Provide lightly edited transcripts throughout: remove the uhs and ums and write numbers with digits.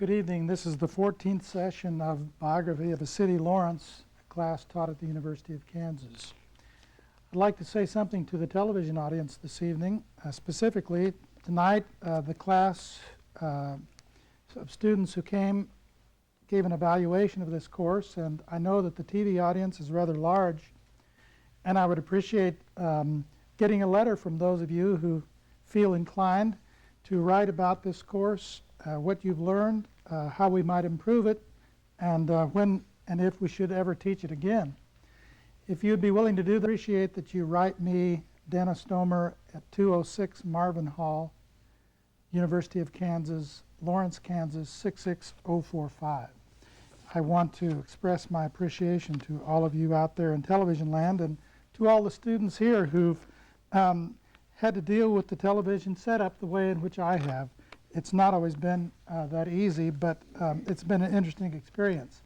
Good evening. This is the 14th session of Biography of a City, Lawrence, a class taught at the University of Kansas. I'd like to say something to the television audience this evening. Specifically, tonight the class of students who came gave an evaluation of this course, and I know that the TV audience is rather large, and I would appreciate getting a letter from those of you who feel inclined to write about this course, what you've learned, how we might improve it, and when and if we should ever teach it again. If you'd be willing to do that, I appreciate that you write me, Dennis Stomer, at 206 Marvin Hall, University of Kansas, Lawrence, Kansas, 66045. I want to express my appreciation to all of you out there in television land and to all the students here who've had to deal with the television setup the way in which I have. It's not always been that easy, but it's been an interesting experience.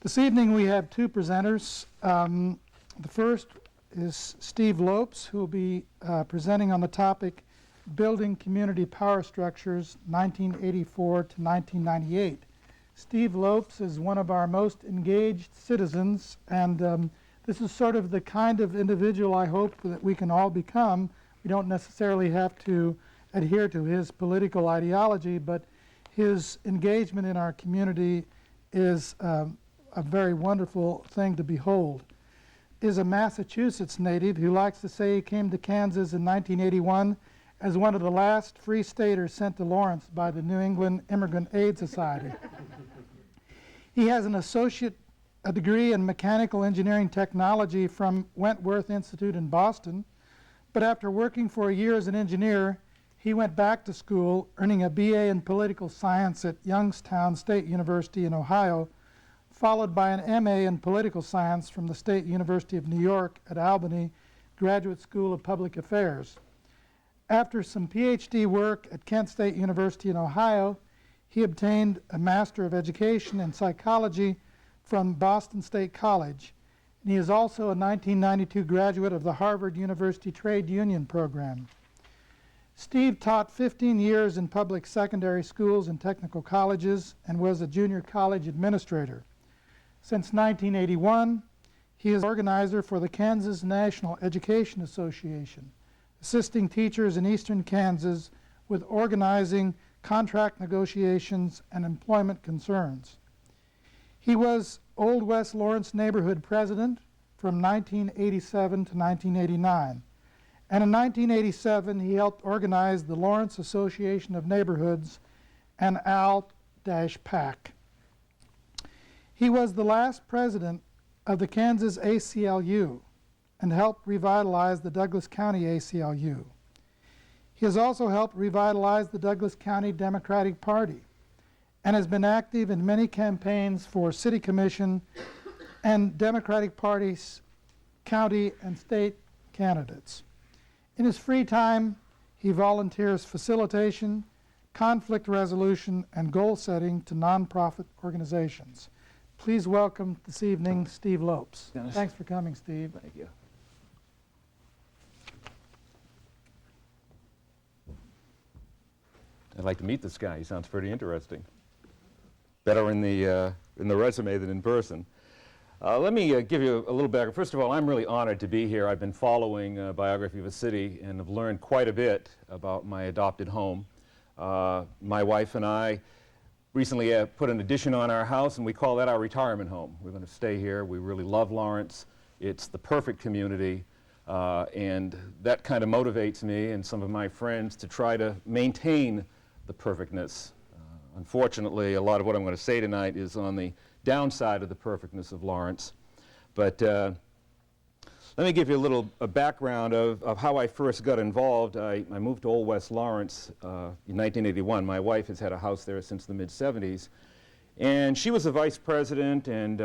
This evening we have two presenters. The first is Steve Lopes, who will be presenting on the topic Building Community Power Structures, 1984 to 1998. Steve Lopes is one of our most engaged citizens, and this is sort of the kind of individual I hope that we can all become. We don't necessarily have to adhere to his political ideology, but his engagement in our community is a very wonderful thing to behold. Is a Massachusetts native who likes to say he came to Kansas in 1981 as one of the last free staters sent to Lawrence by the New England Immigrant Aid Society. He has an a degree in mechanical engineering technology from Wentworth Institute in Boston, but after working for a year as an engineer, he went back to school, earning a BA in political science at Youngstown State University in Ohio, followed by an MA in political science from the State University of New York at Albany Graduate School of Public Affairs. After some PhD work at Kent State University in Ohio, he obtained a Master of Education in Psychology from Boston State College, and he is also a 1992 graduate of the Harvard University Trade Union program. Steve taught 15 years in public secondary schools and technical colleges and was a junior college administrator. Since 1981, he is organizer for the Kansas National Education Association, assisting teachers in eastern Kansas with organizing contract negotiations and employment concerns. He was Old West Lawrence neighborhood president from 1987 to 1989. And in 1987, he helped organize the Lawrence Association of Neighborhoods and AL-PAC. He was the last president of the Kansas ACLU and helped revitalize the Douglas County ACLU. He has also helped revitalize the Douglas County Democratic Party and has been active in many campaigns for city commission and Democratic Party's county and state candidates. In his free time, he volunteers facilitation, conflict resolution, and goal setting to nonprofit organizations. Please welcome this evening Steve Lopes. Dennis. Thanks for coming, Steve. Thank you. I'd like to meet this guy. He sounds pretty interesting. Better in the resume than in person. Let me give you a little background. First of all, I'm really honored to be here. I've been following Biography of a City and have learned quite a bit about my adopted home. My wife and I recently put an addition on our house, and we call that our retirement home. We're going to stay here. We really love Lawrence. It's the perfect community, and that kind of motivates me and some of my friends to try to maintain the perfectness. Unfortunately, a lot of what I'm going to say tonight is on the downside of the perfectness of Lawrence. But let me give you a background of how I first got involved. I moved to Old West Lawrence in 1981. My wife has had a house there since the mid-'70s. And she was the vice president, and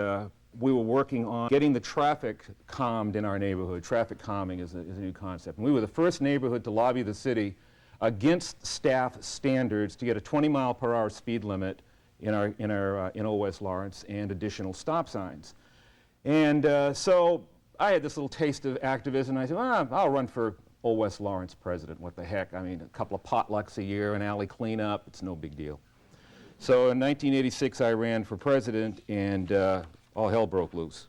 we were working on getting the traffic calmed in our neighborhood. Traffic calming is a new concept. And we were the first neighborhood to lobby the city against staff standards to get a 20-mile-per-hour speed limit in Old West Lawrence and additional stop signs. And so I had this little taste of activism, and I said, I'll run for Old West Lawrence president. What the heck? I mean, a couple of potlucks a year, an alley cleanup, it's no big deal. So in 1986, I ran for president, and all hell broke loose.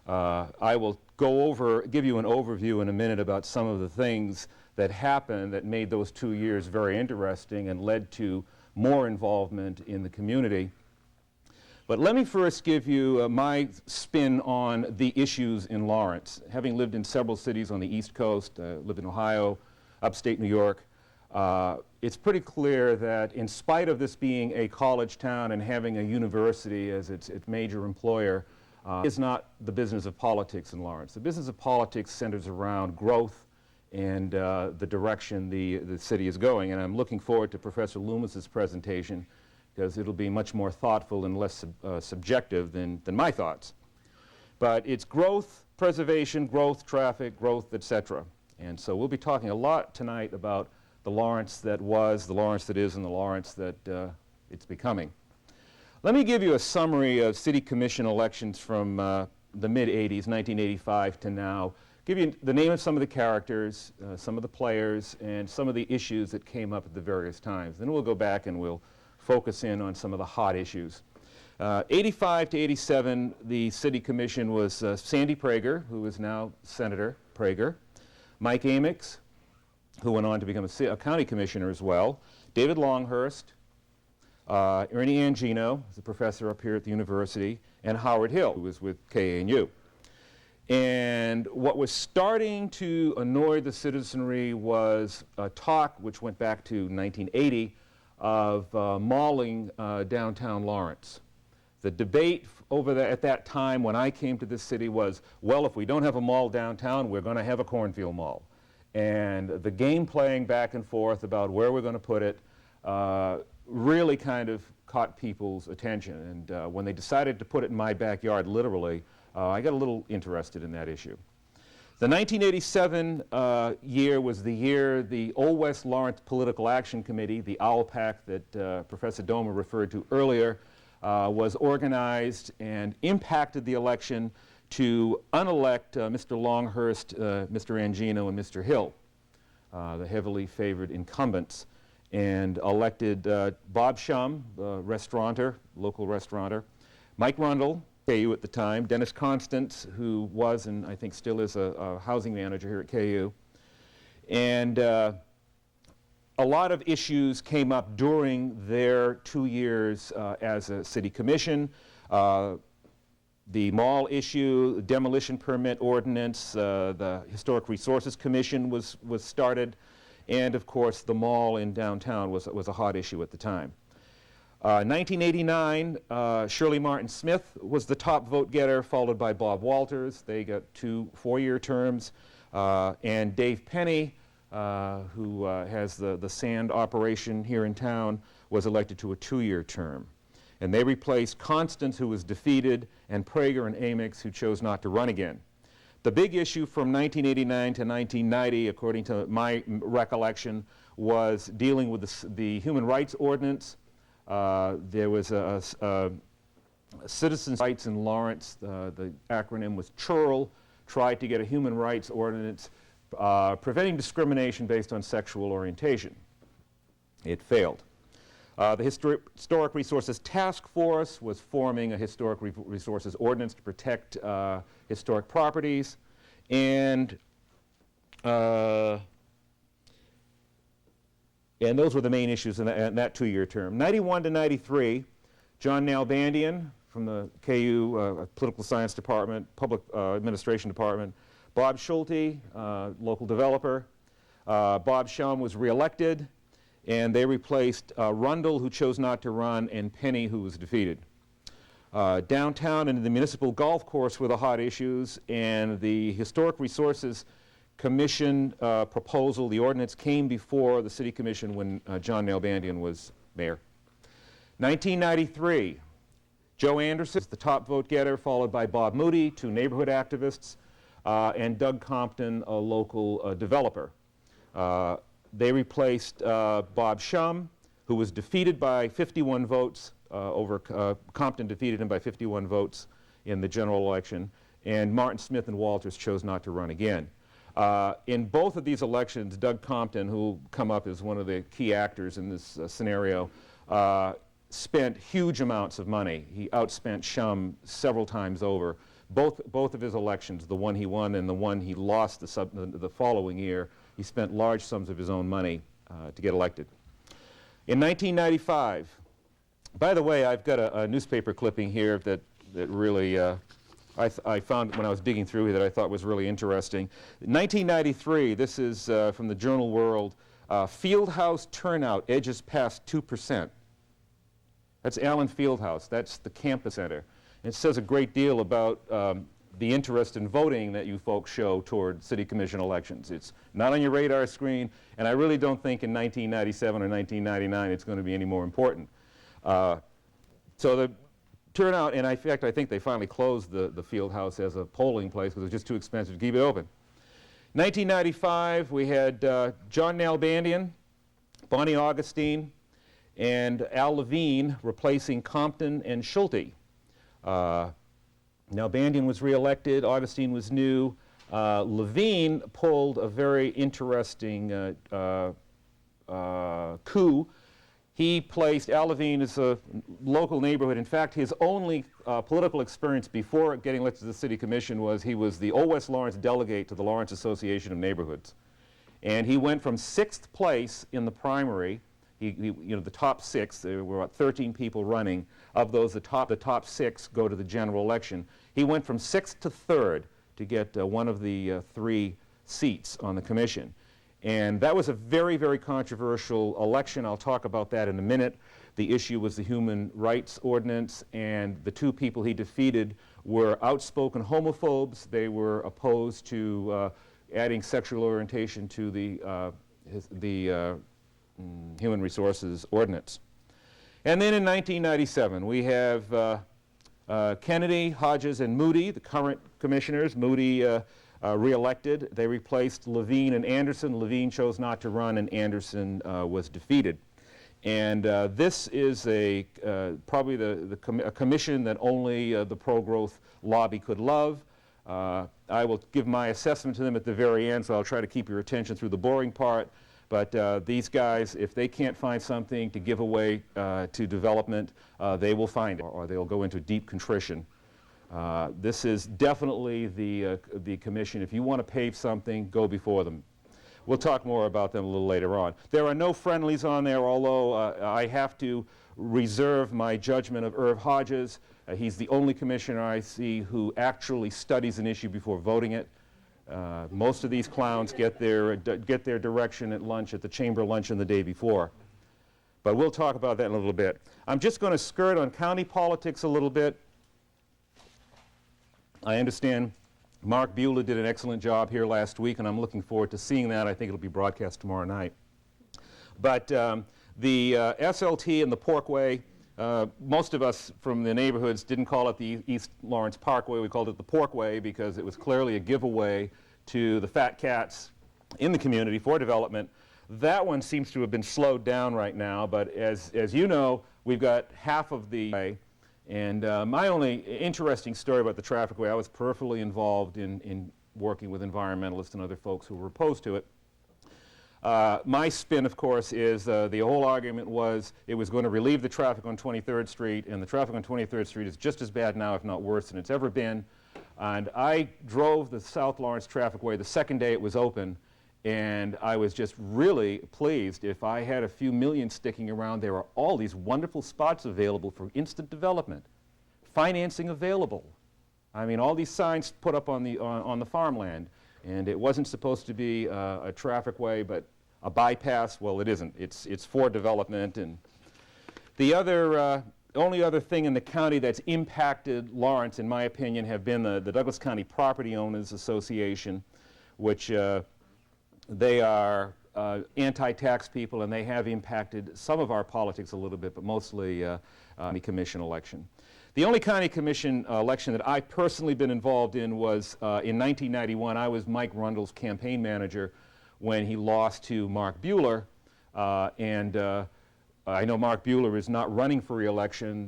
I will give you an overview in a minute about some of the things that happened that made those 2 years very interesting and led to more involvement in the community. But let me first give you my spin on the issues in Lawrence. Having lived in several cities on the East Coast, lived in Ohio, upstate New York, it's pretty clear that in spite of this being a college town and having a university as its major employer, is not the business of politics in Lawrence. The business of politics centers around growth and the direction the city is going. And I'm looking forward to Professor Loomis's presentation, because it'll be much more thoughtful and less subjective than my thoughts. But it's growth, preservation, growth, traffic, growth, etc. And so we'll be talking a lot tonight about the Lawrence that was, the Lawrence that is, and the Lawrence that it's becoming. Let me give you a summary of city commission elections from the mid-'80s, 1985 to now. Give you the name of some of the characters, some of the players, and some of the issues that came up at the various times. Then we'll go back and we'll focus in on some of the hot issues. 85 to 87, the city commission was Sandy Prager, who is now Senator Prager, Mike Amix, who went on to become a county commissioner as well, David Longhurst, Ernie Angino, who's a professor up here at the university, and Howard Hill, who was with KANU. And what was starting to annoy the citizenry was a talk, which went back to 1980, of malling downtown Lawrence. The debate at that time when I came to this city was, well, if we don't have a mall downtown, we're going to have a cornfield mall. And the game playing back and forth about where we're going to put it really kind of caught people's attention. And when they decided to put it in my backyard, literally, I got a little interested in that issue. The 1987 year was the year the Old West Lawrence Political Action Committee, the OWLPAC that Professor Doma referred to earlier, was organized and impacted the election to unelect Mr. Longhurst, Mr. Angino, and Mr. Hill, the heavily favored incumbents, and elected Bob Shum, restaurateur, local restaurateur, Mike Rundle, KU at the time, Dennis Constance, who was and I think still is a housing manager here at KU. And a lot of issues came up during their 2 years as a city commission. The mall issue, the demolition permit ordinance, the Historic Resources Commission was started, and of course the mall in downtown was a hot issue at the time. 1989, Shirley Martin Smith was the top vote getter, followed by Bob Walters. They got 2 4-year terms. And Dave Penny, who has the sand operation here in town, was elected to a 2-year term. And they replaced Constance, who was defeated, and Prager and Amix, who chose not to run again. The big issue from 1989 to 1990, according to my recollection, was dealing with the Human Rights Ordinance. There was a citizens' rights in Lawrence. The acronym was CHURL, tried to get a human rights ordinance preventing discrimination based on sexual orientation. It failed. The Historic Resources Task Force was forming a Historic Resources Ordinance to protect historic properties, and those were the main issues in that 2-year term. 91 to 93, John Nalbandian from the KU Political Science Department, Public Administration Department, Bob Schulte, local developer. Bob Shum was reelected, and they replaced Rundle, who chose not to run, and Penny, who was defeated. Downtown and the municipal golf course were the hot issues, and the Historic Resources Commission proposal, the ordinance, came before the City Commission when John Nalbandian was mayor. 1993, Joe Anderson was the top vote getter, followed by Bob Moody, 2 neighborhood activists, and Doug Compton, a local developer. They replaced Bob Shum, who was defeated by 51 votes Compton defeated him by 51 votes in the general election, and Martin Smith and Walters chose not to run again. In both of these elections, Doug Compton, who will come up as one of the key actors in this scenario, spent huge amounts of money. He outspent Shum several times over. Both of his elections, the one he won and the one he lost the following year, he spent large sums of his own money to get elected. In 1995, by the way, I've got a newspaper clipping here that really I found when I was digging through here that I thought was really interesting. 1993, this is from the Journal World, Fieldhouse turnout edges past 2%. That's Allen Fieldhouse. That's the campus center. And it says a great deal about the interest in voting that you folks show toward city commission elections. It's not on your radar screen, and I really don't think in 1997 or 1999 it's going to be any more important. So the turnout, and in fact I think they finally closed the field house as a polling place because it was just too expensive to keep it open. 1995 we had John Nalbandian, Bonnie Augustine, and Al Levine replacing Compton and Schulte. Nalbandian was reelected, Augustine was new. Levine pulled a very interesting coup. He placed, Al Levine is a local neighborhood. In fact, his only political experience before getting elected to the city commission was he was the Old West Lawrence delegate to the Lawrence Association of Neighborhoods. And he went from 6th place in the primary. You know, the top 6, there were about 13 people running. Of those, the top 6 go to the general election. He went from 6th to 3rd to get one of the 3 seats on the commission. And that was a very, very controversial election. I'll talk about that in a minute. The issue was the Human Rights Ordinance, and the 2 people he defeated were outspoken homophobes. They were opposed to adding sexual orientation to the Human Resources Ordinance. And then in 1997, we have Kennedy, Hodges, and Moody, the current commissioners. Moody re-elected. They replaced Levine and Anderson. Levine chose not to run, and Anderson was defeated. And this is probably a commission that only the pro-growth lobby could love. I will give my assessment to them at the very end, so I'll try to keep your attention through the boring part. But these guys, if they can't find something to give away to development, they will find it, or they'll go into deep contrition. This is definitely the commission. If you want to pave something, go before them. We'll talk more about them a little later on. There are no friendlies on there, although I have to reserve my judgment of Irv Hodges. He's the only commissioner I see who actually studies an issue before voting it. Most of these clowns get their direction at lunch, at the chamber luncheon the day before. But we'll talk about that in a little bit. I'm just going to skirt on county politics a little bit. I understand Mark Beulah did an excellent job here last week, and I'm looking forward to seeing that. I think it'll be broadcast tomorrow night. But the SLT and the Porkway, most of us from the neighborhoods didn't call it the East Lawrence Parkway. We called it the Porkway because it was clearly a giveaway to the fat cats in the community for development. That one seems to have been slowed down right now, but as you know, we've got half of the way. And my only interesting story about the traffic way, I was peripherally involved in working with environmentalists and other folks who were opposed to it. My spin, of course, is the whole argument was it was going to relieve the traffic on 23rd Street, and the traffic on 23rd Street is just as bad now, if not worse, than it's ever been. And I drove the South Lawrence Trafficway the second day it was open, and I was just really pleased. If I had a few million sticking around, there are all these wonderful spots available for instant development, financing available. I mean, all these signs put up on the farmland, and it wasn't supposed to be a trafficway, but a bypass. Well, it isn't. It's for development. And the only other thing in the county that's impacted Lawrence, in my opinion, have been the Douglas County Property Owners Association, which they are anti-tax people, and they have impacted some of our politics a little bit, but mostly the commission election. The only county commission election that I've personally been involved in was in 1991. I was Mike Rundle's campaign manager when he lost to Mark Buehler, and I know Mark Buehler is not running for re-election,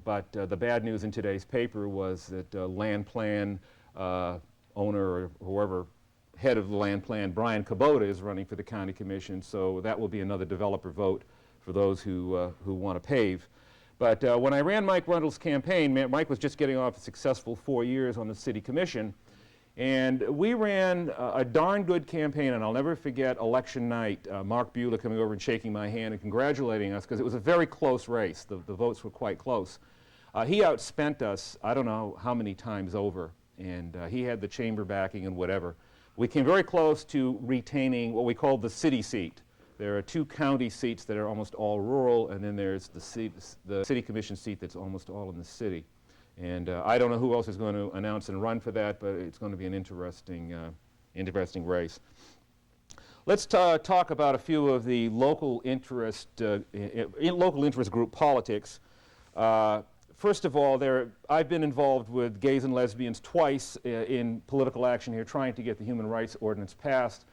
but the bad news in today's paper was that land plan owner or whoever head of the land plan, Brian Kubota, is running for the county commission, so that will be another developer vote for those who want to pave. But when I ran Mike Rundle's campaign, Mike was just getting off a successful 4 years on the city commission. And we ran a darn good campaign, and I'll never forget election night, Mark Buehler coming over and shaking my hand and congratulating us, because it was a very close race. The votes were quite close. He outspent us, I don't know how many times over, and he had the chamber backing and whatever. We came very close to retaining what we call the city seat. There are 2 county seats that are almost all rural, and then there's the city commission seat that's almost all in the city. And I don't know who else is going to announce and run for that, but it's going to be an interesting race. Let's talk about a few of the local interest group politics. First of all, I've been involved with gays and lesbians twice in political action here, trying to get the Human Rights Ordinance passed.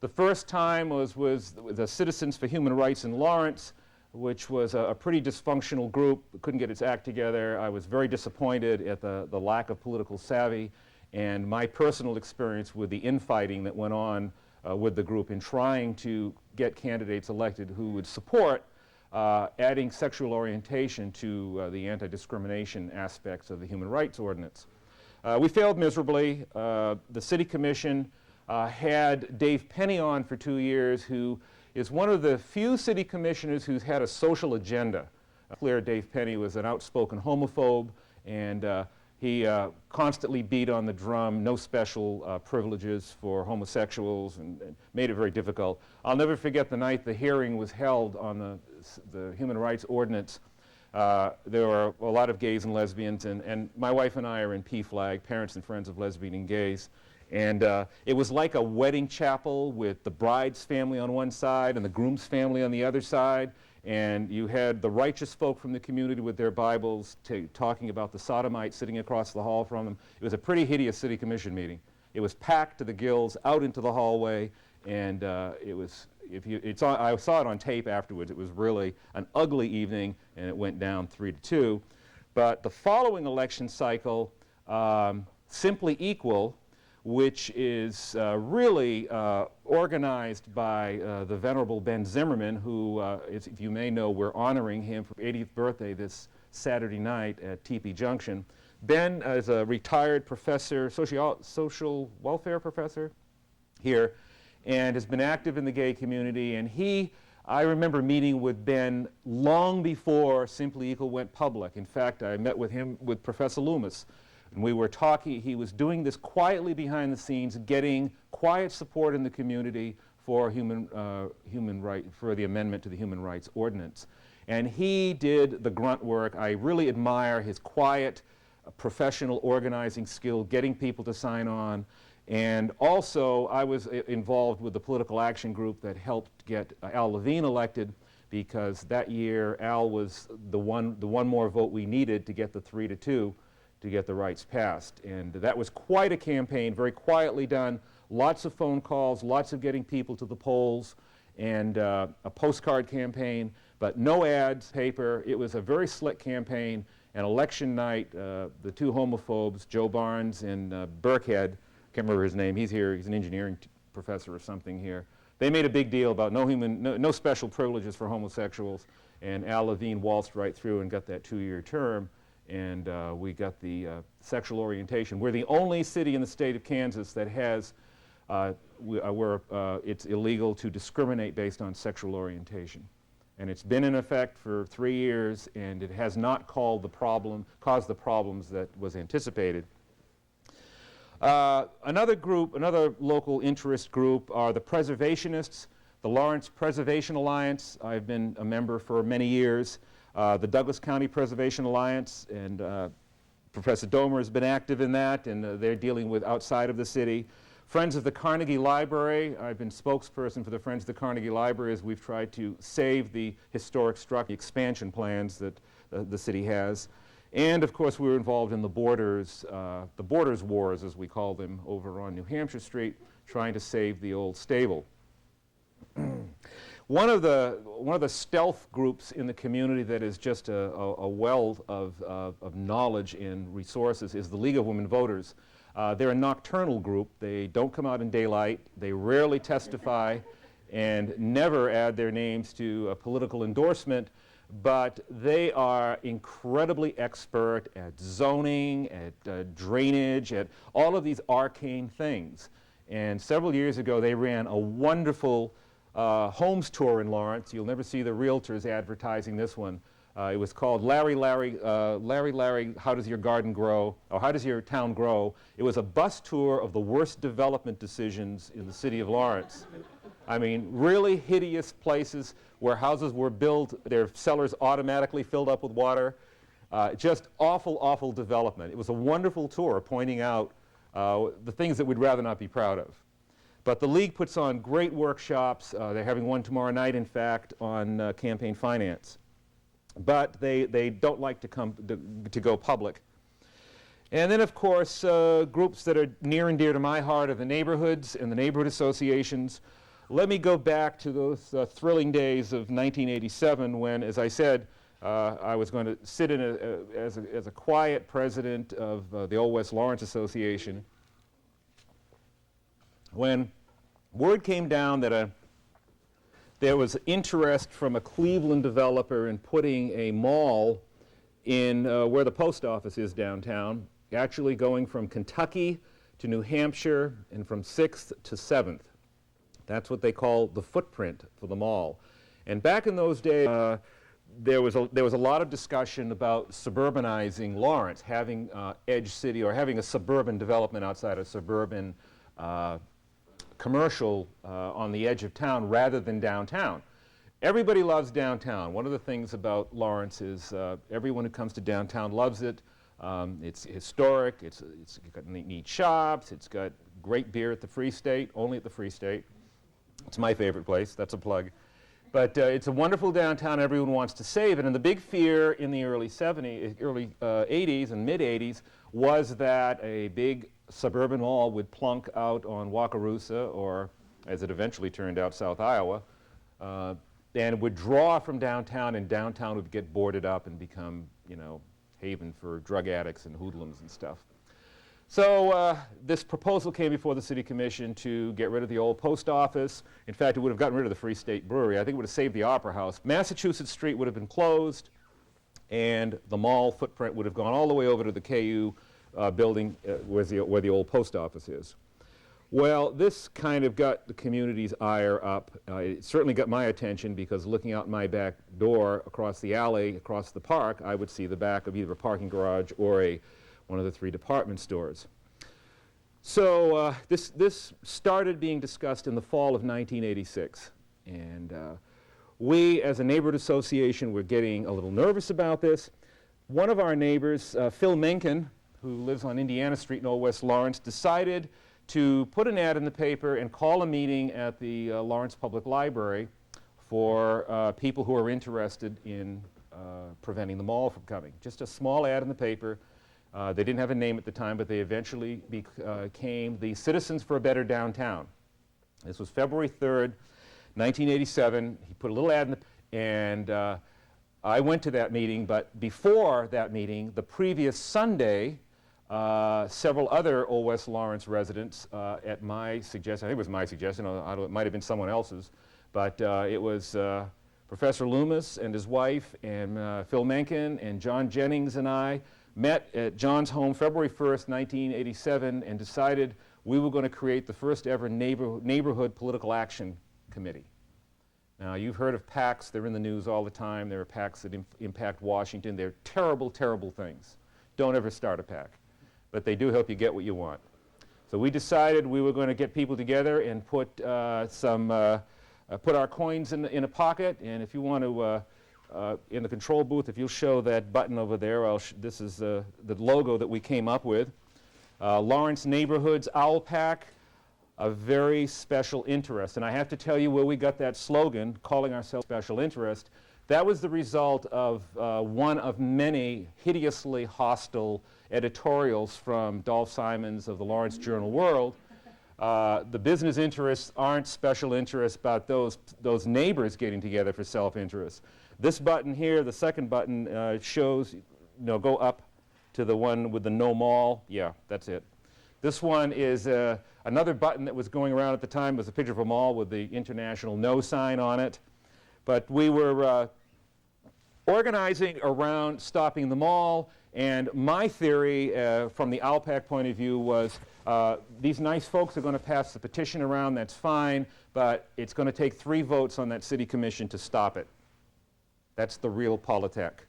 The first time was with the Citizens for Human Rights in Lawrence, which was a pretty dysfunctional group, couldn't get its act together. I was very disappointed at the lack of political savvy and my personal experience with the infighting that went on with the group in trying to get candidates elected who would support adding sexual orientation to the anti-discrimination aspects of the Human Rights Ordinance. We failed miserably. The City Commission had Dave Penny on for 2 years, who is one of the few city commissioners who's had a social agenda. Clear Dave Penny was an outspoken homophobe, and he constantly beat on the drum, no special privileges for homosexuals, and made it very difficult. I'll never forget the night the hearing was held on the Human Rights Ordinance. There were a lot of gays and lesbians, and my wife and I are in PFLAG, Parents and Friends of Lesbian and Gays. And it was like a wedding chapel with the bride's family on one side and the groom's family on the other side. And you had the righteous folk from the community with their Bibles talking about the sodomites sitting across the hall from them. It was a pretty hideous city commission meeting. It was packed to the gills, out into the hallway, and I saw it on tape afterwards. It was really an ugly evening, and it went down 3-2. But the following election cycle, Simply Equal, which is really organized by the Venerable Ben Zimmerman, who, if you may know, we're honoring him for 80th birthday this Saturday night at Teepee Junction. Ben is a retired professor, social welfare professor here, and has been active in the gay community. And I remember meeting with Ben long before Simply Equal went public. In fact, I met with him with Professor Loomis. And we were talking, he was doing this quietly behind the scenes, getting quiet support in the community for the amendment to the Human Rights Ordinance. And he did the grunt work. I really admire his quiet, professional organizing skill, getting people to sign on. And also, I was involved with the political action group that helped get Al Levine elected, because that year Al was the one more vote we needed to get the 3-2. To get the rights passed. And that was quite a campaign, very quietly done, lots of phone calls, lots of getting people to the polls, and a postcard campaign, but no ads, paper. It was a very slick campaign. And election night, the 2 homophobes, Joe Barnes and Burkhead, can't remember his name, he's here, he's an engineering professor or something here. They made a big deal about no special privileges for homosexuals, and Al Levine waltzed right through and got that 2-year term. And we got the sexual orientation. We're the only city in the state of Kansas that has, where it's illegal to discriminate based on sexual orientation. And it's been in effect for 3 years, and it has not caused the problems that was anticipated. Another local interest group are the preservationists, the Lawrence Preservation Alliance. I've been a member for many years. The Douglas County Preservation Alliance, and Professor Domer has been active in that, and they're dealing with outside of the city. Friends of the Carnegie Library, I've been spokesperson for the Friends of the Carnegie Library as we've tried to save the historic structure, expansion plans that the city has. And of course we were involved in the borders wars, as we call them, over on New Hampshire Street, trying to save the old stable. One of the stealth groups in the community that is just a well of knowledge and resources is the League of Women Voters. They're a nocturnal group. They don't come out in daylight. They rarely testify and never add their names to a political endorsement. but they are incredibly expert at zoning, at drainage, at all of these arcane things. And several years ago, they ran a wonderful homes tour in Lawrence. You'll never see the realtors advertising this one. It was called Larry, How Does Your Garden Grow? Or How Does Your Town Grow? It was a bus tour of the worst development decisions in the city of Lawrence. I mean, really hideous places where houses were built, their cellars automatically filled up with water. Just awful, awful development. It was a wonderful tour pointing out the things that we'd rather not be proud of. But the League puts on great workshops. They're having one tomorrow night, in fact, on campaign finance. But they don't like to go public. And then, of course, groups that are near and dear to my heart are the neighborhoods and the neighborhood associations. Let me go back to those thrilling days of 1987 when, as I said, I was going to sit in as a quiet president of the Old West Lawrence Association, when word came down that there was interest from a Cleveland developer in putting a mall in where the post office is downtown, actually going from Kentucky to New Hampshire and from 6th to 7th. That's what they call the footprint for the mall. And back in those days, there was a lot of discussion about suburbanizing Lawrence, having edge city or having a suburban development outside a suburban commercial on the edge of town rather than downtown. Everybody loves downtown. One of the things about Lawrence is everyone who comes to downtown loves it. It's historic, it's got neat shops, it's got great beer at the Free State, only at the Free State. It's my favorite place, that's a plug. But it's a wonderful downtown everyone wants to save it, and the big fear in the early 80s and mid-80s was that a big suburban mall would plunk out on Wakarusa, or as it eventually turned out, South Iowa, and would draw from downtown, and downtown would get boarded up and become, haven for drug addicts and hoodlums and stuff. So this proposal came before the City Commission to get rid of the old post office. In fact, it would have gotten rid of the Free State Brewery. I think it would have saved the Opera House. Massachusetts Street would have been closed, and the mall footprint would have gone all the way over to the KU building where the old post office is. Well, this kind of got the community's ire up. It certainly got my attention because looking out my back door across the alley, across the park, I would see the back of either a parking garage or one of the 3 department stores. So this started being discussed in the fall of 1986. And we, as a neighborhood association, were getting a little nervous about this. One of our neighbors, Phil Mencken, who lives on Indiana Street in Old West Lawrence, decided to put an ad in the paper and call a meeting at the Lawrence Public Library for people who are interested in preventing the mall from coming. Just a small ad in the paper. They didn't have a name at the time, but they eventually became the Citizens for a Better Downtown. This was February 3rd, 1987. He put a little ad in and I went to that meeting, but before that meeting, the previous Sunday, several other Old West Lawrence residents, at my suggestion, I think it was my suggestion, it might have been someone else's, but it was Professor Loomis and his wife and Phil Mencken and John Jennings and I met at John's home February 1st, 1987, and decided we were going to create the first ever neighborhood political action committee. Now, you've heard of PACs. They're in the news all the time. There are PACs that impact Washington. They're terrible, terrible things. Don't ever start a PAC. But they do help you get what you want. So we decided we were going to get people together and put put our coins in a pocket. And if you want to, in the control booth, if you'll show that button over there, this is the logo that we came up with. Lawrence Neighborhoods Owl Pack, a very special interest. And I have to tell you where we got that slogan, calling ourselves special interest. That was the result of one of many hideously hostile editorials from Dolph Simons of the Lawrence Journal-World. The business interests aren't special interests about those neighbors getting together for self-interest. This button here, the second button, shows, go up to the one with the no mall. Yeah, that's it. This one is another button that was going around at the time. Was a picture of a mall with the international no sign on it. But we were organizing around stopping the mall. And my theory from the ALPAC point of view was these nice folks are going to pass the petition around, that's fine, but it's going to take 3 votes on that city commission to stop it. That's the real politic.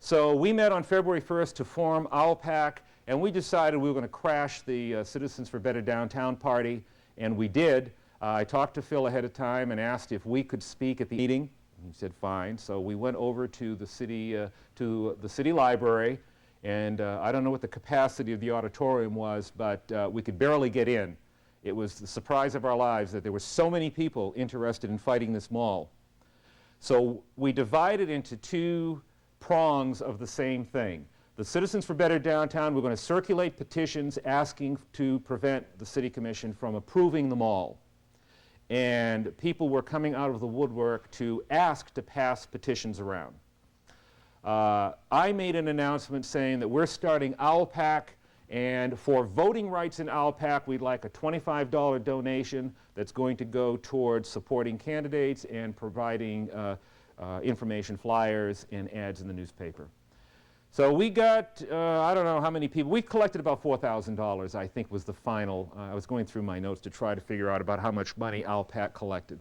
So we met on February 1st to form ALPAC, and we decided we were going to crash the Citizens for Better Downtown party, and we did. I talked to Phil ahead of time and asked if we could speak at the meeting. He said fine. So we went over to the city library, and I don't know what the capacity of the auditorium was, but we could barely get in. It was the surprise of our lives that there were so many people interested in fighting this mall. So we divided into 2 prongs of the same thing. The Citizens for Better Downtown, we're going to circulate petitions asking to prevent the City Commission from approving the mall. And people were coming out of the woodwork to ask to pass petitions around. I made an announcement saying that we're starting ALPAC, and for voting rights in ALPAC, we'd like a $25 donation that's going to go towards supporting candidates and providing information flyers and ads in the newspaper. So we got, I don't know how many people, we collected about $4,000, I think was the final. I was going through my notes to try to figure out about how much money ALPAC collected.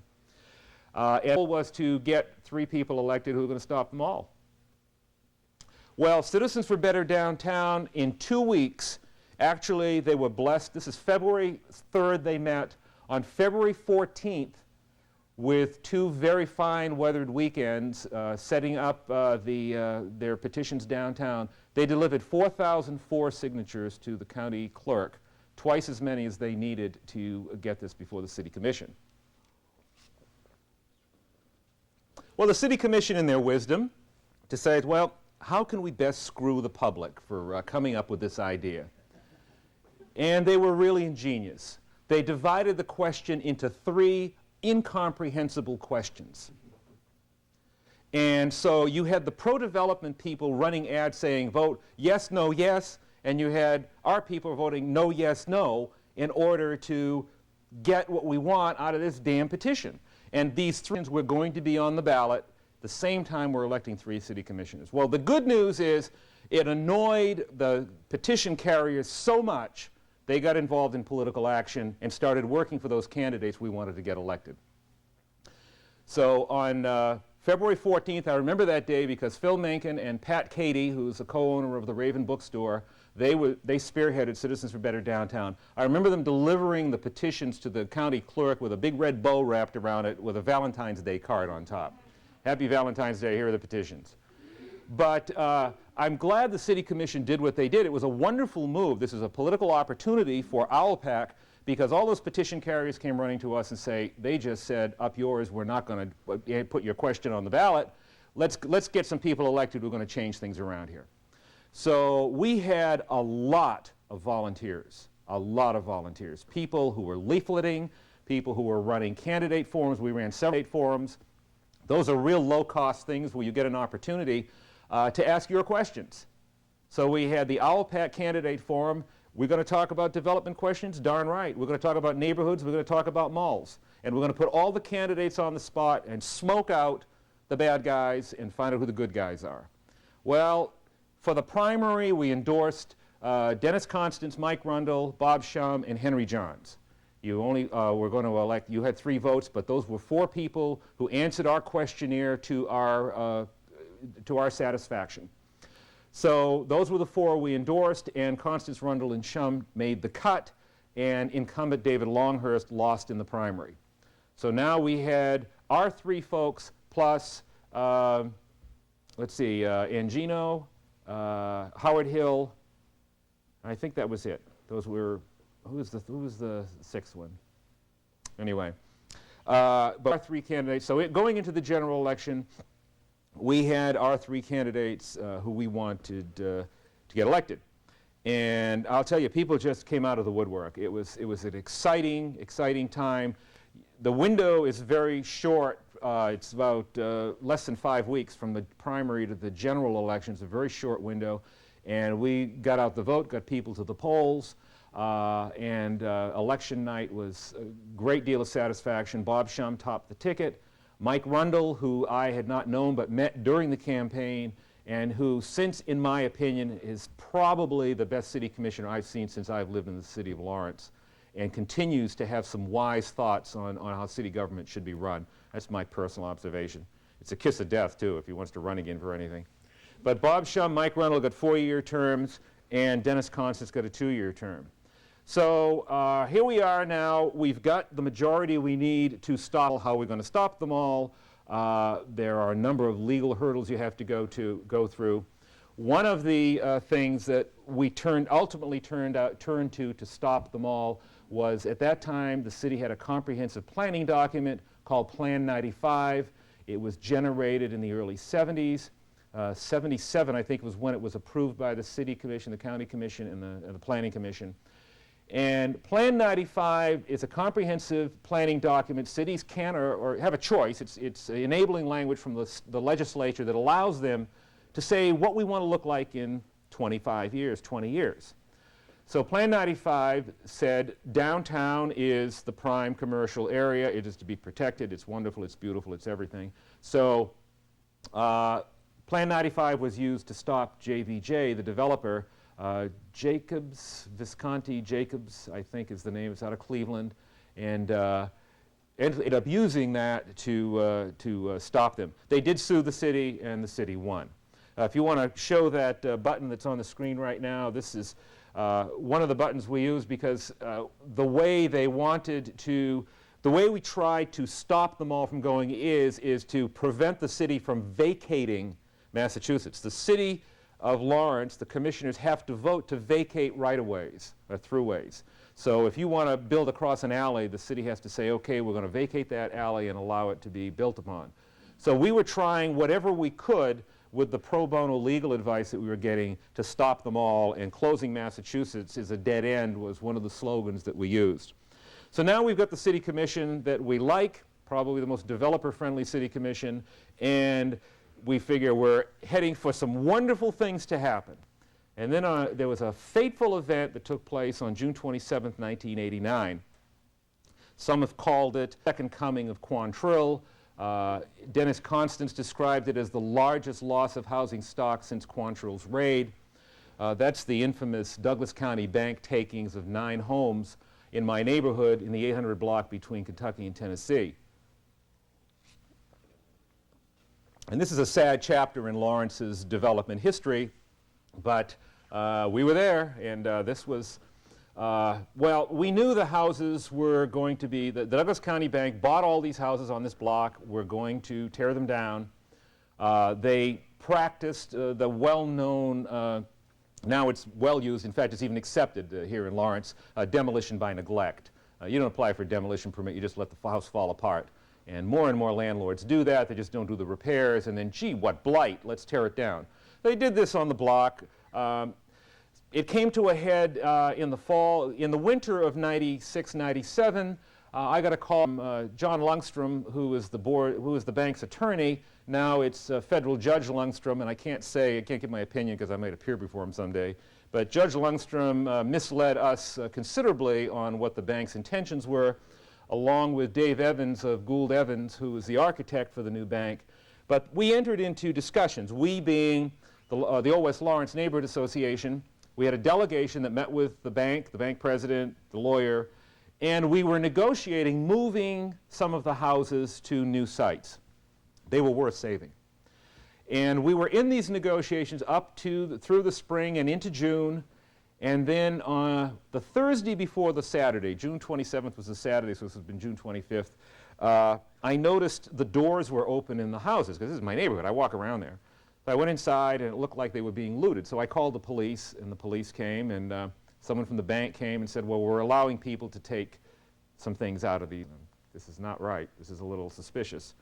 And the goal was to get 3 people elected who were going to stop them all. Well, Citizens for Better Downtown, in 2 weeks, actually they were blessed. This is February 3rd they met. On February 14th, with 2 very fine weathered weekends, setting up their petitions downtown, they delivered 4,004 signatures to the county clerk, twice as many as they needed to get this before the City Commission. Well, the City Commission, in their wisdom, decided, well, how can we best screw the public for coming up with this idea? And they were really ingenious. They divided the question into 3 incomprehensible questions. And so you had the pro-development people running ads saying, vote yes, no, yes, and you had our people voting no, yes, no, in order to get what we want out of this damn petition. And these 3 were going to be on the ballot the same time we're electing 3 city commissioners. Well, the good news is it annoyed the petition carriers so much they got involved in political action and started working for those candidates we wanted to get elected. So on February 14th, I remember that day because Phil Mencken and Pat Cady, who's a co-owner of the Raven Bookstore, they spearheaded Citizens for Better Downtown. I remember them delivering the petitions to the county clerk with a big red bow wrapped around it with a Valentine's Day card on top. Happy Valentine's Day, here are the petitions. But I'm glad the City Commission did what they did. It was a wonderful move. This is a political opportunity for ALPAC because all those petition carriers came running to us and say, they just said, up yours, we're not going to put your question on the ballot. Let's get some people elected who are going to change things around here. So we had a lot of volunteers, people who were leafleting, people who were running candidate forums. We ran several forums. Those are real low-cost things where you get an opportunity to ask your questions. So we had the ALPAC candidate forum. We're going to talk about development questions, darn right. We're going to talk about neighborhoods. We're going to talk about malls. And we're going to put all the candidates on the spot and smoke out the bad guys and find out who the good guys are. Well, for the primary, we endorsed Dennis Constance, Mike Rundle, Bob Shum, and Henry Johns. You only were going to elect, you had 3 votes, but those were 4 people who answered our questionnaire to our satisfaction. So those were the 4 we endorsed, and Constance, Rundle, and Shum made the cut, and incumbent David Longhurst lost in the primary. So now we had our 3 folks plus, let's see, Angino, Howard Hill, I think that was it. Those were, who was the 6th one? Anyway, but our 3 candidates, so going into the general election, we had our 3 candidates who we wanted to get elected. And I'll tell you, people just came out of the woodwork. It was an exciting time. The window is very short. It's about less than 5 weeks from the primary to the general election. It's a very short window. And we got out the vote, got people to the polls, and election night was a great deal of satisfaction. Bob Shum topped the ticket. Mike Rundle, who I had not known but met during the campaign, and who since, in my opinion, is probably the best city commissioner I've seen since I've lived in the city of Lawrence, and continues to have some wise thoughts on how city government should be run. That's my personal observation. It's a kiss of death, too, if he wants to run again for anything. But Bob Shum, Mike Rundle got 4-year terms, and Dennis Constance got a 2-year term. So here we are now. We've got the majority we need to stop. How we're going to stop them all. There are a number of legal hurdles you have to go through. One of the things that we ultimately turned to stop them all was, at that time, the city had a comprehensive planning document called Plan 95. It was generated in the early 70s. 77, I think, was when it was approved by the City Commission, the County Commission, and the Planning Commission. And Plan 95 is a comprehensive planning document. Cities can or have a choice. It's enabling language from the legislature that allows them to say what we want to look like in 25 years, 20 years. So Plan 95 said downtown is the prime commercial area. It is to be protected. It's wonderful. It's beautiful. It's everything. So Plan 95 was used to stop JVJ, the developer. Jacobs, Visconti Jacobs, I think is the name. It's out of Cleveland, and ended up using that to stop them. They did sue the city, and the city won. If you want to show that button that's on the screen right now, this is one of the buttons we use because the way we tried to stop them all from going is to prevent the city from vacating Massachusetts. The city of Lawrence, the commissioners have to vote to vacate right-of-ways or throughways. So if you want to build across an alley, the city has to say, okay, we're going to vacate that alley and allow it to be built upon. So we were trying whatever we could with the pro bono legal advice that we were getting to stop them all, and closing Massachusetts is a dead end was one of the slogans that we used. So now we've got the city commission that we like, probably the most developer-friendly city commission, and we figure we're heading for some wonderful things to happen. And then there was a fateful event that took place on June 27, 1989. Some have called it Second Coming of Quantrill. Dennis Constance described it as the largest loss of housing stock since Quantrill's raid. That's the infamous Douglas County Bank takings of 9 homes in my neighborhood in the 800 block between Kentucky and Tennessee. And this is a sad chapter in Lawrence's development history, but we were there, and this was, well, we knew the houses were going to be, the Douglas County Bank bought all these houses on this block. We're going to tear them down. They practiced the well-known, now it's well used, in fact it's even accepted here in Lawrence, demolition by neglect. You don't apply for a demolition permit, you just let the house fall apart. And more landlords do that. They just don't do the repairs, and then, gee, what blight, let's tear it down. They did this on the block. It came to a head in the winter of 96, 97. I got a call from John Lundstrom, who was the bank's attorney. Now it's federal Judge Lundstrom, and I can't give my opinion because I might appear before him someday. But Judge Lundstrom misled us considerably on what the bank's intentions were, along with Dave Evans of Gould Evans, who was the architect for the new bank. But we entered into discussions, we being the Old West Lawrence Neighborhood Association. We had a delegation that met with the bank president, the lawyer, and we were negotiating moving some of the houses to new sites. They were worth saving. And we were in these negotiations up to through the spring and into June. And then on the Thursday before the Saturday, June 27th was the Saturday, so this has been June 25th, I noticed the doors were open in the houses, because this is my neighborhood. I walk around there. So I went inside, and it looked like they were being looted. So I called the police, and the police came, and someone from the bank came and said, well, we're allowing people to take some things out of these. This is not right. This is a little suspicious.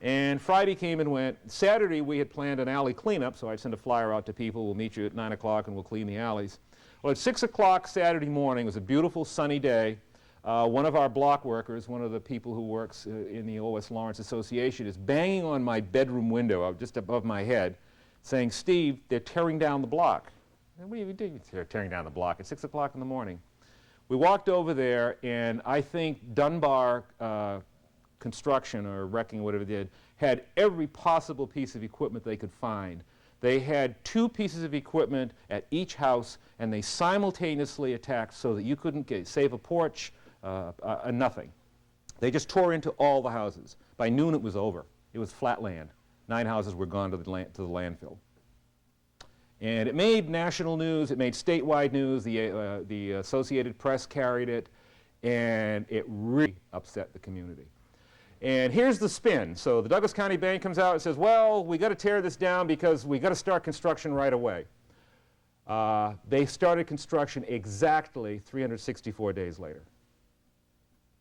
And Friday came and went. Saturday, we had planned an alley cleanup, so I'd send a flyer out to people. We'll meet you at 9 o'clock, and we'll clean the alleys. Well, at 6 o'clock Saturday morning, it was a beautiful sunny day. One of our block workers, one of the people who works in the Old West Lawrence Association, is banging on my bedroom window just above my head, saying, Steve, they're tearing down the block. What are you doing? They're tearing down the block at 6 o'clock in the morning. We walked over there, and I think Dunbar construction or wrecking, whatever they did, had every possible piece of equipment they could find. They had 2 pieces of equipment at each house, and they simultaneously attacked so that you couldn't save a porch, nothing. They just tore into all the houses. By noon it was over. It was flat land. 9 houses were gone to the landfill. And it made national news, it made statewide news, the Associated Press carried it, and it really upset the community. And here's the spin. So the Douglas County Bank comes out and says, well, we got to tear this down because we got to start construction right away. They started construction exactly 364 days later.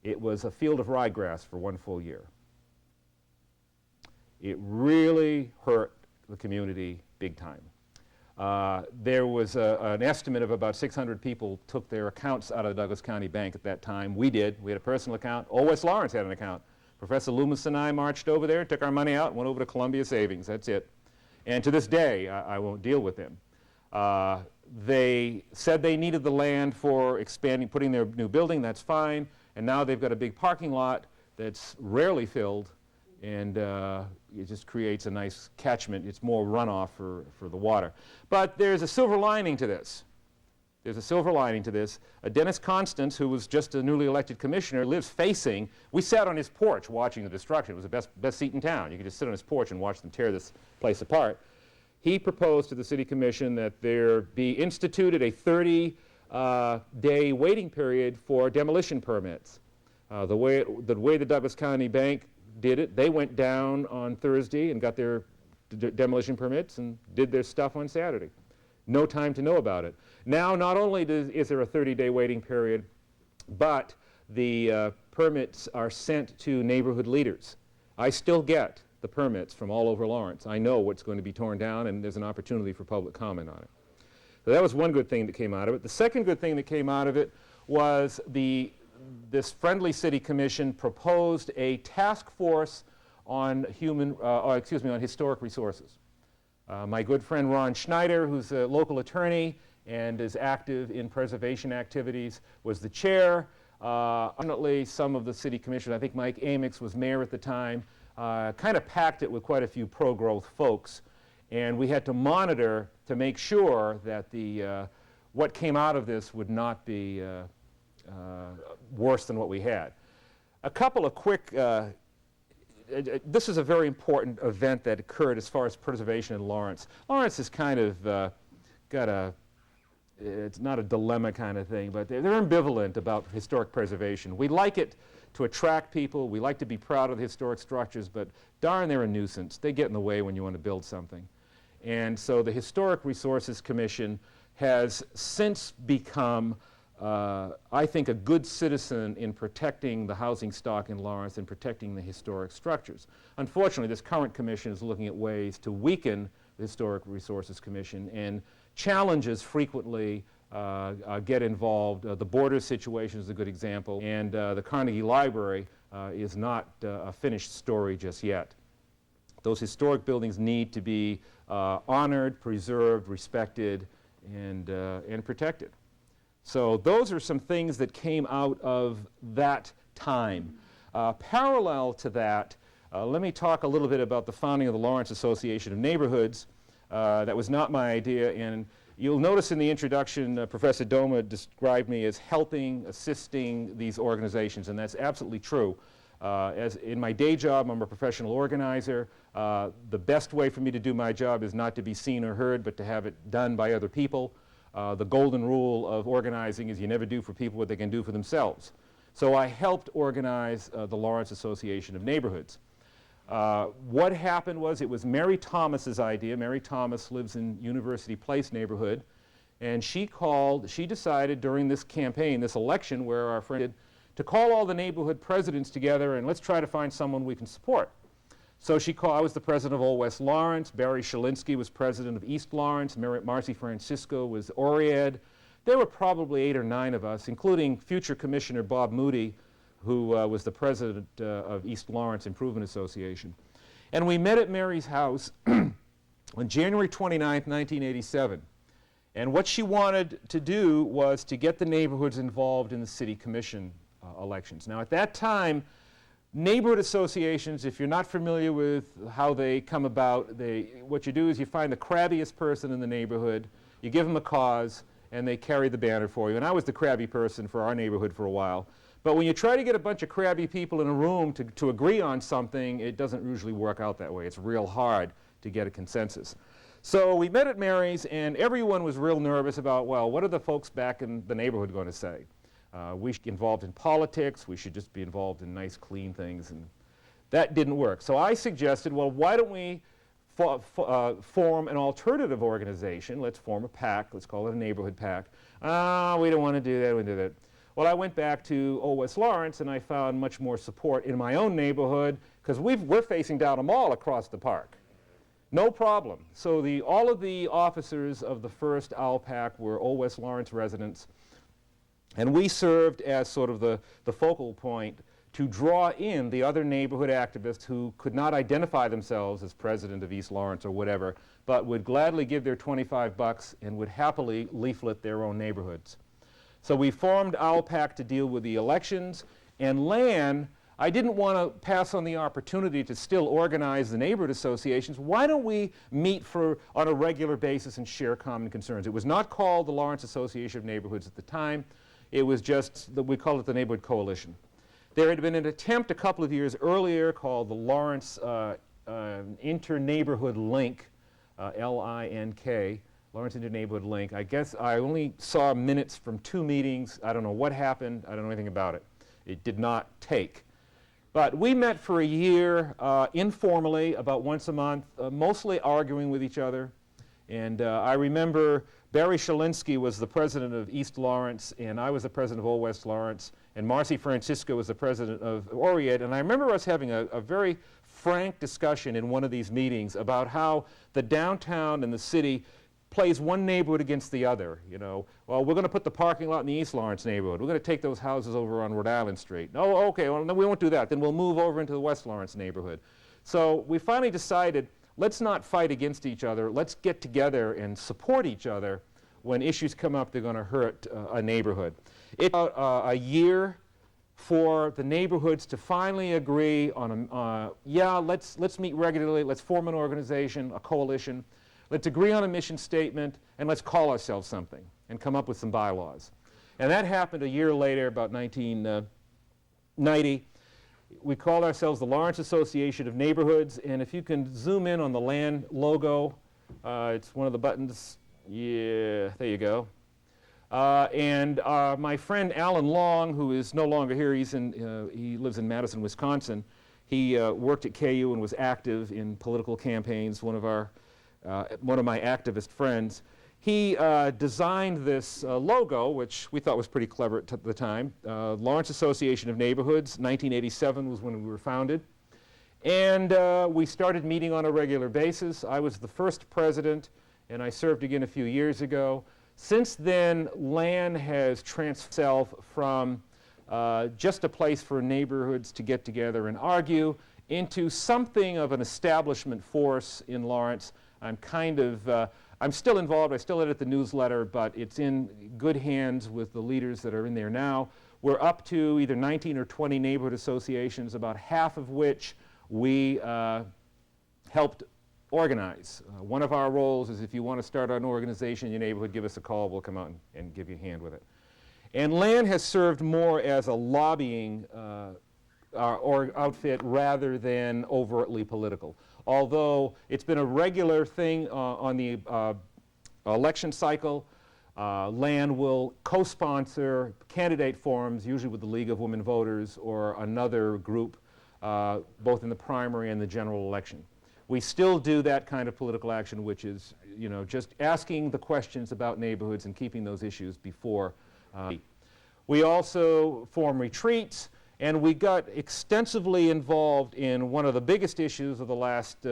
It was a field of ryegrass for 1 full year. It really hurt the community big time. There was an estimate of about 600 people took their accounts out of the Douglas County Bank at that time. We did. We had a personal account. Old West Lawrence had an account. Professor Loomis and I marched over there, took our money out, and went over to Columbia Savings. That's it. And to this day, I won't deal with them. They said they needed the land for expanding, putting their new building. That's fine. And now they've got a big parking lot that's rarely filled, and it just creates a nice catchment. It's more runoff for the water. But there's a silver lining to this. There's a silver lining to this. Dennis Constance, who was just a newly elected commissioner, lives facing, we sat on his porch watching the destruction. It was the best seat in town. You could just sit on his porch and watch them tear this place apart. He proposed to the city commission that there be instituted a 30-day waiting period for demolition permits. The way the Douglas County Bank did it, they went down on Thursday and got their demolition permits and did their stuff on Saturday. No time to know about it. Now, not only is there a 30-day waiting period, but the permits are sent to neighborhood leaders. I still get the permits from all over Lawrence. I know what's going to be torn down, and there's an opportunity for public comment on it. So that was one good thing that came out of it. The second good thing that came out of it was this friendly city commission proposed a task force on on historic resources. My good friend Ron Schneider, who's a local attorney and is active in preservation activities, was the chair. Unfortunately, some of the city commissioners, I think Mike Amix was mayor at the time, kind of packed it with quite a few pro-growth folks. And we had to monitor to make sure that what came out of this would not be worse than what we had. A couple of quick, this is a very important event that occurred as far as preservation in Lawrence. Lawrence is kind of it's not a dilemma kind of thing, but they're ambivalent about historic preservation. We like it to attract people. We like to be proud of the historic structures, but darn, they're a nuisance. They get in the way when you want to build something. And so the Historic Resources Commission has since become, I think, a good citizen in protecting the housing stock in Lawrence and protecting the historic structures. Unfortunately, this current commission is looking at ways to weaken the Historic Resources Commission, and challenges frequently get involved. The border situation is a good example, and the Carnegie Library is not a finished story just yet. Those historic buildings need to be honored, preserved, respected, and protected. So those are some things that came out of that time. Parallel to that, let me talk a little bit about the founding of the Lawrence Association of Neighborhoods. That was not my idea, and you'll notice in the introduction, Professor Doma described me as helping, assisting these organizations, and that's absolutely true. As in my day job, I'm a professional organizer. The best way for me to do my job is not to be seen or heard, but to have it done by other people. The golden rule of organizing is you never do for people what they can do for themselves. So I helped organize the Lawrence Association of Neighborhoods. What happened was it was Mary Thomas's idea. Mary Thomas lives in University Place neighborhood, and she decided during this campaign, this election where our friend did, to call all the neighborhood presidents together and let's try to find someone we can support. So I was the president of Old West Lawrence, Barry Shalinsky was president of East Lawrence, Marcy Francisco was Oriad. There were probably 8 or 9 of us, including future Commissioner Bob Moody, who was the president of East Lawrence Improvement Association. And we met at Mary's house on January 29th, 1987. And what she wanted to do was to get the neighborhoods involved in the city commission elections. Now at that time, Neighborhood associations, if you're not familiar with how they come about, what you do is you find the crabbiest person in the neighborhood, you give them a cause, and they carry the banner for you. And I was the crabby person for our neighborhood for a while. But when you try to get a bunch of crabby people in a room to agree on something, it doesn't usually work out that way. It's real hard to get a consensus. So we met at Mary's, and everyone was real nervous about, well, what are the folks back in the neighborhood going to say? We should be involved in politics. We should just be involved in nice, clean things. And that didn't work. So I suggested, well, why don't we form an alternative organization? Let's form a PAC. Let's call it a neighborhood PAC. We don't want to do that. We do that. Well, I went back to Old West Lawrence, and I found much more support in my own neighborhood, because we're facing down a mall across the park. No problem. So all of the officers of the first OWL PAC were Old West Lawrence residents. And we served as sort of the focal point to draw in the other neighborhood activists who could not identify themselves as president of East Lawrence or whatever, but would gladly give their $25 and would happily leaflet their own neighborhoods. So we formed OWL PAC to deal with the elections, and LAN, I didn't want to pass on the opportunity to still organize the neighborhood associations. Why don't we meet on a regular basis and share common concerns? It was not called the Lawrence Association of Neighborhoods at the time. It was just, we called it the Neighborhood Coalition. There had been an attempt a couple of years earlier called the Lawrence Inter-Neighborhood Link, L-I-N-K, Lawrence Inter-Neighborhood Link. I guess I only saw minutes from 2 meetings. I don't know what happened. I don't know anything about it. It did not take. But we met for a year informally, about once a month, mostly arguing with each other. And I remember Barry Shalinsky was the president of East Lawrence, and I was the president of Old West Lawrence, and Marcy Francisco was the president of Oriet. And I remember us having a very frank discussion in one of these meetings about how the downtown and the city plays one neighborhood against the other. You know, well, we're going to put the parking lot in the East Lawrence neighborhood. We're going to take those houses over on Rhode Island Street. Oh, okay, well, no, we won't do that. Then we'll move over into the West Lawrence neighborhood. So we finally decided, let's not fight against each other. Let's get together and support each other when issues come up they're going to hurt a neighborhood. It took a year for the neighborhoods to finally agree on let's meet regularly, let's form an organization, a coalition, let's agree on a mission statement, and let's call ourselves something and come up with some bylaws. And that happened a year later, about 1990. We called ourselves the Lawrence Association of Neighborhoods, and if you can zoom in on the LAN logo, it's one of the buttons. Yeah, there you go. And my friend Alan Long, who is no longer here, he lives in Madison, Wisconsin. He worked at KU and was active in political campaigns, one of my activist friends. He designed this logo, which we thought was pretty clever at the time. Lawrence Association of Neighborhoods, 1987 was when we were founded. And we started meeting on a regular basis. I was the first president, and I served again a few years ago. Since then, LAN has transformed itself from just a place for neighborhoods to get together and argue into something of an establishment force in Lawrence. I'm still involved. I still edit the newsletter, but it's in good hands with the leaders that are in there now. We're up to either 19 or 20 neighborhood associations, about half of which we helped organize. One of our roles is if you want to start an organization in your neighborhood, give us a call. We'll come out and give you a hand with it. And LAN has served more as a lobbying outfit rather than overtly political. Although it's been a regular thing on the election cycle, LAN will co-sponsor candidate forums, usually with the League of Women Voters or another group, both in the primary and the general election. We still do that kind of political action, which is, just asking the questions about neighborhoods and keeping those issues before. We also form retreats, and we got extensively involved in one of the biggest issues of the last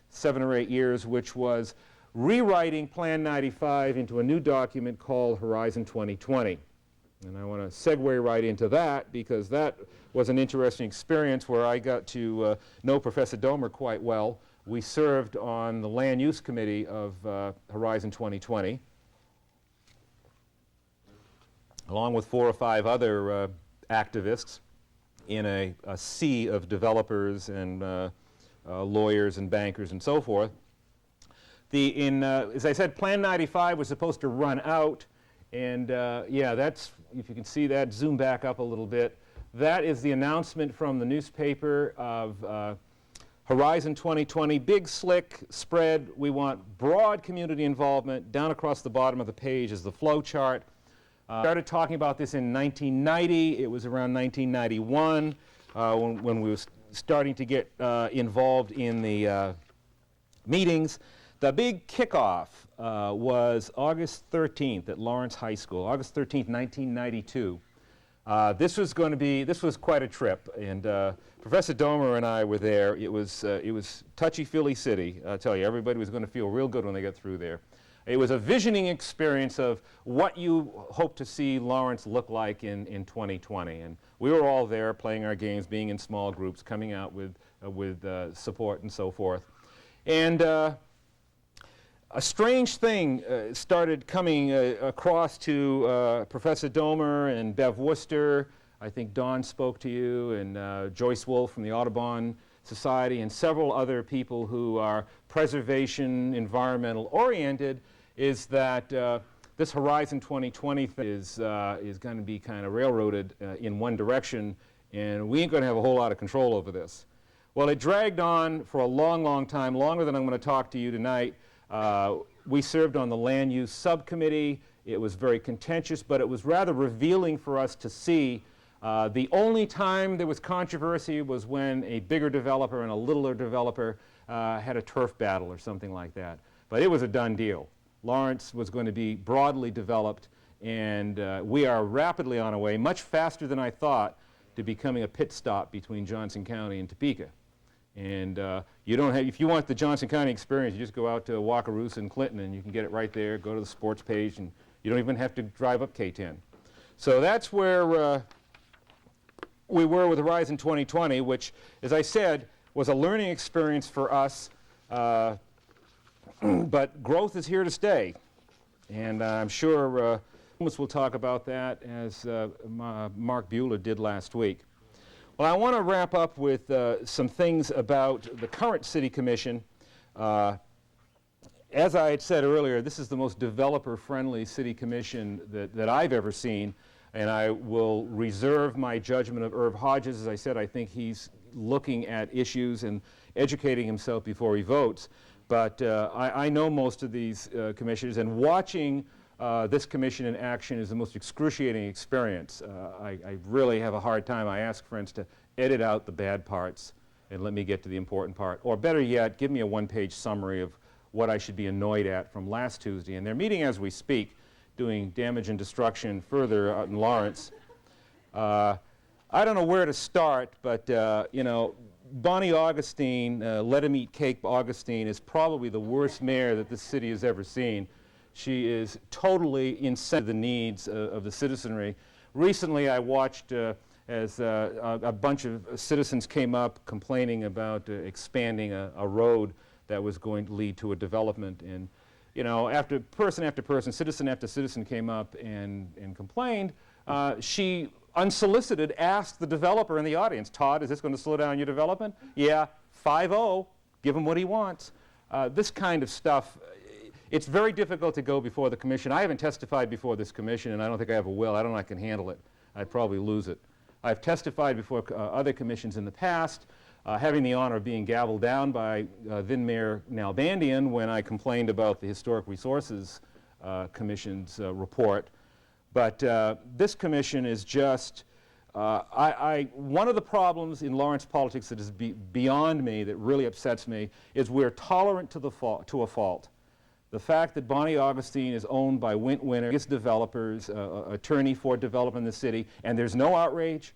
7 or 8 years, which was rewriting Plan 95 into a new document called Horizon 2020. And I want to segue right into that, because that was an interesting experience where I got to know Professor Domer quite well. We served on the Land Use Committee of Horizon 2020, along with 4 or 5 other activists in a sea of developers and lawyers and bankers and so forth. As I said, Plan 95 was supposed to run out, and yeah, that's, if you can see that, zoom back up a little bit. That is the announcement from the newspaper of Horizon 2020, big, slick spread. We want broad community involvement. Down across the bottom of the page is the flow chart. Started talking about this in 1990. It was around 1991 when we were starting to get involved in the meetings. The big kickoff was August 13th at Lawrence High School, August 13th, 1992. This was quite a trip, and Professor Domer and I were there. It was touchy-feely city, I tell you. Everybody was going to feel real good when they got through there. It was a visioning experience of what you hope to see Lawrence look like in 2020. And we were all there playing our games, being in small groups, coming out with support and so forth. And a strange thing started coming across to Professor Domer and Bev Worcester. I think Don spoke to you, and Joyce Wolf from the Audubon Society, and several other people who are preservation, environmental oriented, is that this Horizon 2020 thing is going to be kind of railroaded in one direction, and we ain't going to have a whole lot of control over this. Well, it dragged on for a long, long time, longer than I'm going to talk to you tonight. We served on the land use subcommittee. It was very contentious, but it was rather revealing for us to see. The only time there was controversy was when a bigger developer and a littler developer had a turf battle or something like that. But it was a done deal. Lawrence was going to be broadly developed, and we are rapidly on our way, much faster than I thought, to becoming a pit stop between Johnson County and Topeka. And you don't have, if you want the Johnson County experience, you just go out to Wakarusa and Clinton, and you can get it right there. Go to the sports page, and you don't even have to drive up K10. So that's where we were with Horizon 2020, which, as I said, was a learning experience for us. But growth is here to stay, and I'm sure Loomis will talk about that, as Mark Buehler did last week. Well, I want to wrap up with some things about the current City Commission. As I had said earlier, this is the most developer-friendly City Commission that I've ever seen, and I will reserve my judgment of Irv Hodges. As I said, I think he's looking at issues and educating himself before he votes. But I know most of these commissioners, and watching this commission in action is the most excruciating experience. I really have a hard time. I ask friends to edit out the bad parts and let me get to the important part. Or better yet, give me a one-page summary of what I should be annoyed at from last Tuesday. And they're meeting as we speak, doing damage and destruction further out in Lawrence. I don't know where to start, but you know, Bonnie Augustine, Let 'em Eat Cake Augustine, is probably the worst mayor that this city has ever seen. She is totally insensitive to the needs of the citizenry. Recently, I watched as a bunch of citizens came up complaining about expanding a road that was going to lead to a development. And, you know, after person, citizen after citizen came up and complained, she unsolicited asked the developer in the audience, Todd, is this going to slow down your development? Yeah, 5-0, give him what he wants. This kind of stuff, it's very difficult to go before the commission. I haven't testified before this commission, and I don't think I ever will. I don't know if I can handle it. I'd probably lose it. I've testified before other commissions in the past, having the honor of being gavelled down by then Mayor Nalbandian when I complained about the Historic Resources Commission's report. But this commission is just, one of the problems in Lawrence politics that is beyond me, that really upsets me, is we're tolerant to a fault. The fact that Bonnie Augustine is owned by Wint Winter, biggest developers, attorney for development in the city, and there's no outrage,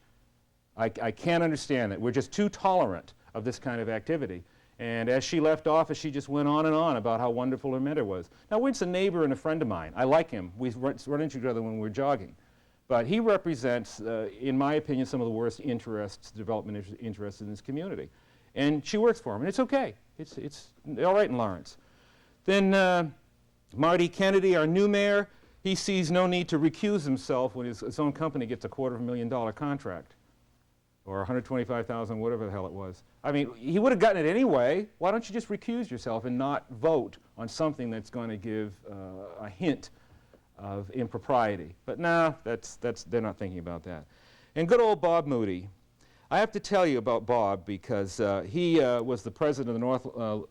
I can't understand that. We're just too tolerant of this kind of activity. And as she left office, she just went on and on about how wonderful her mentor was. Now, Wint's a neighbor and a friend of mine. I like him. We run into each other when we're jogging. But he represents, in my opinion, some of the worst interests, development interests in this community. And she works for him, and it's okay. It's all right in Lawrence. Then Marty Kennedy, our new mayor, he sees no need to recuse himself when his own company gets a $250,000 contract. or 125,000, whatever the hell it was. I mean, he would have gotten it anyway. Why don't you just recuse yourself and not vote on something that's going to give a hint of impropriety? But no, they're not thinking about that. And good old Bob Moody. I have to tell you about Bob because he was the president of the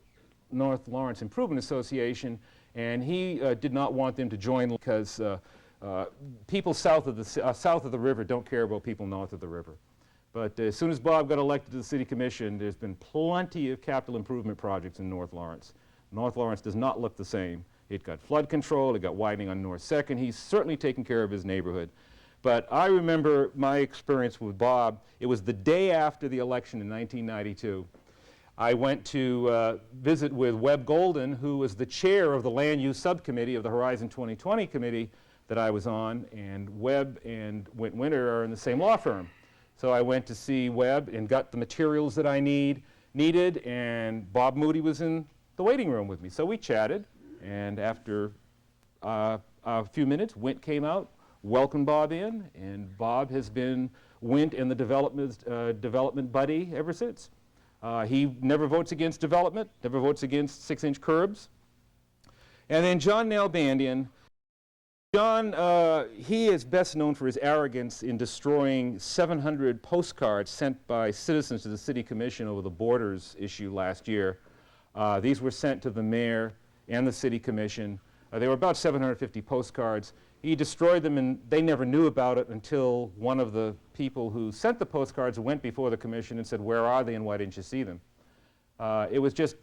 North Lawrence Improvement Association, and he did not want them to join because people south of the river don't care about people north of the river. But as soon as Bob got elected to the City Commission, there's been plenty of capital improvement projects in North Lawrence. North Lawrence does not look the same. It got flood control, it got widening on North 2nd. He's certainly taken care of his neighborhood. But I remember my experience with Bob. It was the day after the election in 1992. I went to visit with Webb Golden, who was the chair of the Land Use Subcommittee of the Horizon 2020 Committee that I was on, and Webb and Winter are in the same law firm. So I went to see Webb and got the materials that I needed, and Bob Moody was in the waiting room with me. So we chatted, and after a few minutes, Wint came out, welcomed Bob in, and Bob has been Wint and the development buddy ever since. He never votes against development, never votes against 6-inch curbs. And then John Nalbandian. John, he is best known for his arrogance in destroying 700 postcards sent by citizens to the City Commission over the borders issue last year. These were sent to the mayor and the City Commission. They were about 750 postcards. He destroyed them, and they never knew about it until one of the people who sent the postcards went before the commission and said, "Where are they and why didn't you see them?" It was just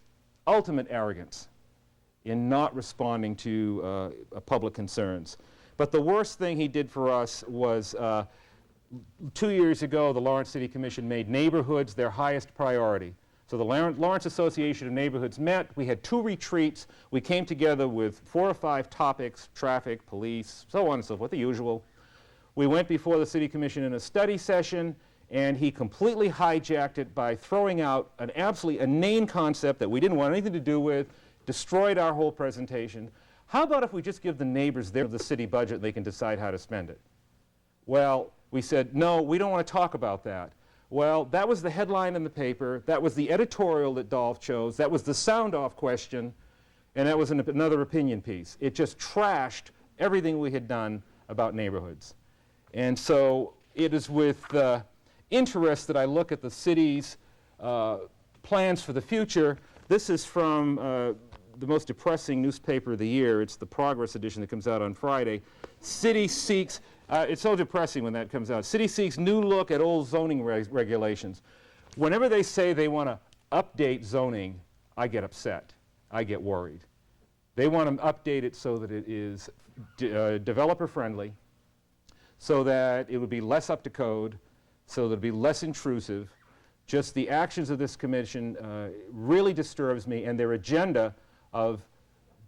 ultimate arrogance in not responding to public concerns. But the worst thing he did for us was 2 years ago, the Lawrence City Commission made neighborhoods their highest priority. So the Lawrence Association of Neighborhoods met. We had 2 retreats. We came together with 4 or 5 topics: traffic, police, so on and so forth, the usual. We went before the City Commission in a study session, and he completely hijacked it by throwing out an absolutely inane concept that we didn't want anything to do with, destroyed our whole presentation. How about if we just give the neighbors the city budget, they can decide how to spend it? Well, we said, no, we don't want to talk about that. Well, that was the headline in the paper, that was the editorial that Dolph chose, that was the sound-off question, and that was another opinion piece. It just trashed everything we had done about neighborhoods. And so it is with interest that I look at the city's plans for the future. This is from the most depressing newspaper of the year. It's the Progress edition that comes out on Friday. City seeks, it's so depressing when that comes out. City seeks new look at old zoning regulations. Whenever they say they want to update zoning, I get upset. I get worried. They want to update it so that it is developer friendly, so that it would be less up to code, so that it would be less intrusive. Just the actions of this commission really disturbs me, and their agenda of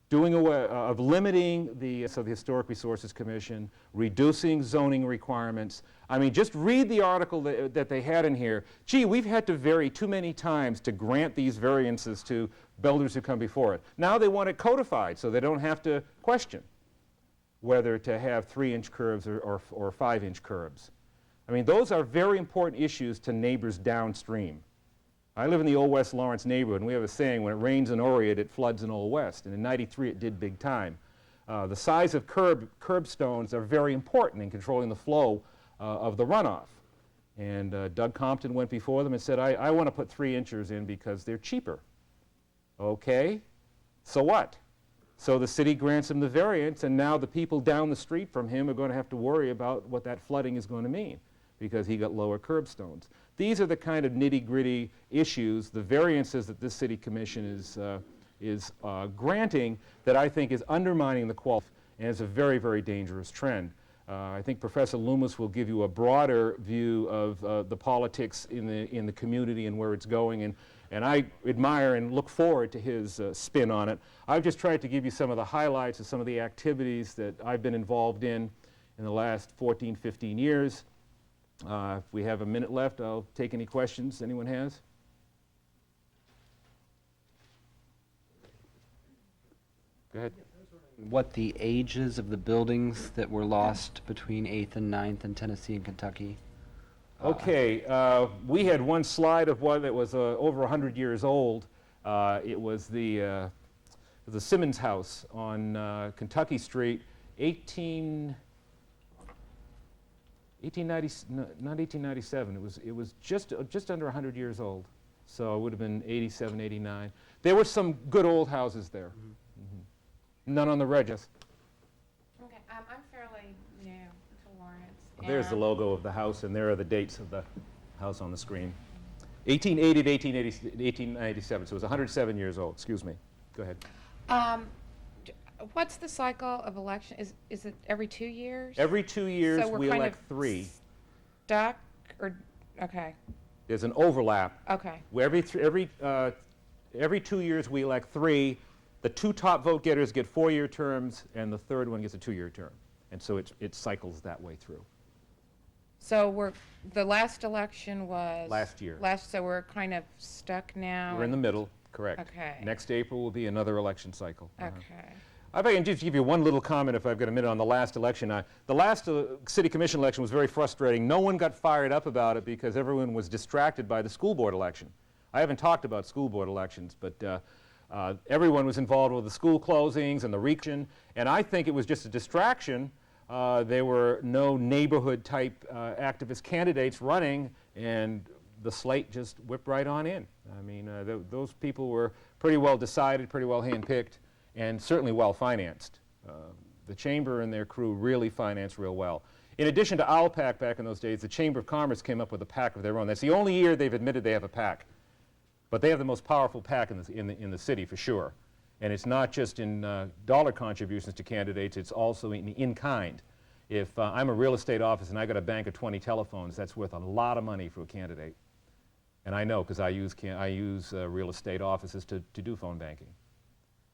doing away, of limiting the Historic Resources Commission, reducing zoning requirements. I mean, just read the article that they had in here. Gee, we've had to vary too many times to grant these variances to builders who come before it. Now they want it codified so they don't have to question whether to have 3-inch curbs or 5-inch curbs. I mean, those are very important issues to neighbors downstream. I live in the Old West Lawrence neighborhood, and we have a saying, when it rains in Oriat, it floods in Old West. And in '93, it did big time. The size of curbstones are very important in controlling the flow of the runoff. And Doug Compton went before them and said, I want to put 3 inchers in because they're cheaper. Okay, so what? So the city grants him the variance, and now the people down the street from him are going to have to worry about what that flooding is going to mean, because he got lower curbstones. These are the kind of nitty-gritty issues, the variances that this city commission is granting, that I think is undermining the quality, and is a very, very dangerous trend. I think Professor Loomis will give you a broader view of the politics in the community and where it's going, and I admire and look forward to his spin on it. I've just tried to give you some of the highlights of some of the activities that I've been involved in the last 14, 15 years. If we have a minute left, I'll take any questions anyone has. Go ahead. What the ages of the buildings that were lost between 8th and 9th in Tennessee and Kentucky Okay, we had one slide of one that was over 100 years old. It was the Simmons House on Kentucky Street, 1890, no, not 1897. It was just under 100 years old. So it would have been 87, 89. There were some good old houses there. None on the register. Okay, I'm fairly new to Lawrence. There's the logo of the house, and there are the dates of the house on the screen. 1880 to 1897, so it was 107 years old. Excuse me. Go ahead. What's the cycle of election? Is it every 2 years? Every 2 years, So we're we kind elect of 3. Stuck or okay? There's an overlap. Okay. Where every 2 years, we elect 3. The 2 top vote getters get 4-year terms, and the third one gets a 2-year term. And so it cycles that way through. So the last election was Last year. So we're kind of stuck now. We're in the middle, correct. Okay. Next April will be another election cycle. Okay. If I can just give you one little comment, if I've got a minute, on the last election. The last city commission election was very frustrating. No one got fired up about it because everyone was distracted by the school board election. I haven't talked about school board elections, but everyone was involved with the school closings and the region, and I think it was just a distraction. There were no neighborhood-type activist candidates running, and the slate just whipped right on in. I mean, those people were pretty well decided, pretty well handpicked, and certainly well financed. The Chamber and their crew really financed real well. In addition to OWLPAC back in those days, the Chamber of Commerce came up with a PAC of their own. That's the only year they've admitted they have a PAC. But they have the most powerful PAC in the city, for sure. And it's not just in dollar contributions to candidates, it's also in kind. If I'm a real estate office and I got a bank of 20 telephones, that's worth a lot of money for a candidate. And I know, because I use real estate offices to do phone banking.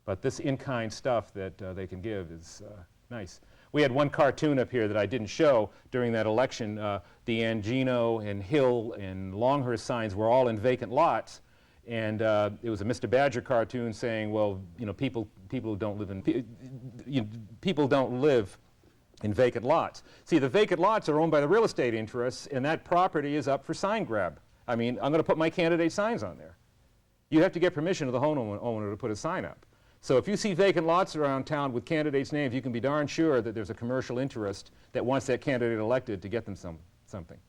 But this in-kind stuff that they can give is nice. We had one cartoon up here that I didn't show during that election. The Angino and Hill and Longhurst signs were all in vacant lots. And it was a Mr. Badger cartoon saying, well, you know, people don't live in vacant lots. See, the vacant lots are owned by the real estate interests, and that property is up for sign grab. I mean, I'm going to put my candidate signs on there. You have to get permission of the homeowner to put a sign up. So if you see vacant lots around town with candidates' names, you can be darn sure that there's a commercial interest that wants that candidate elected to get them something.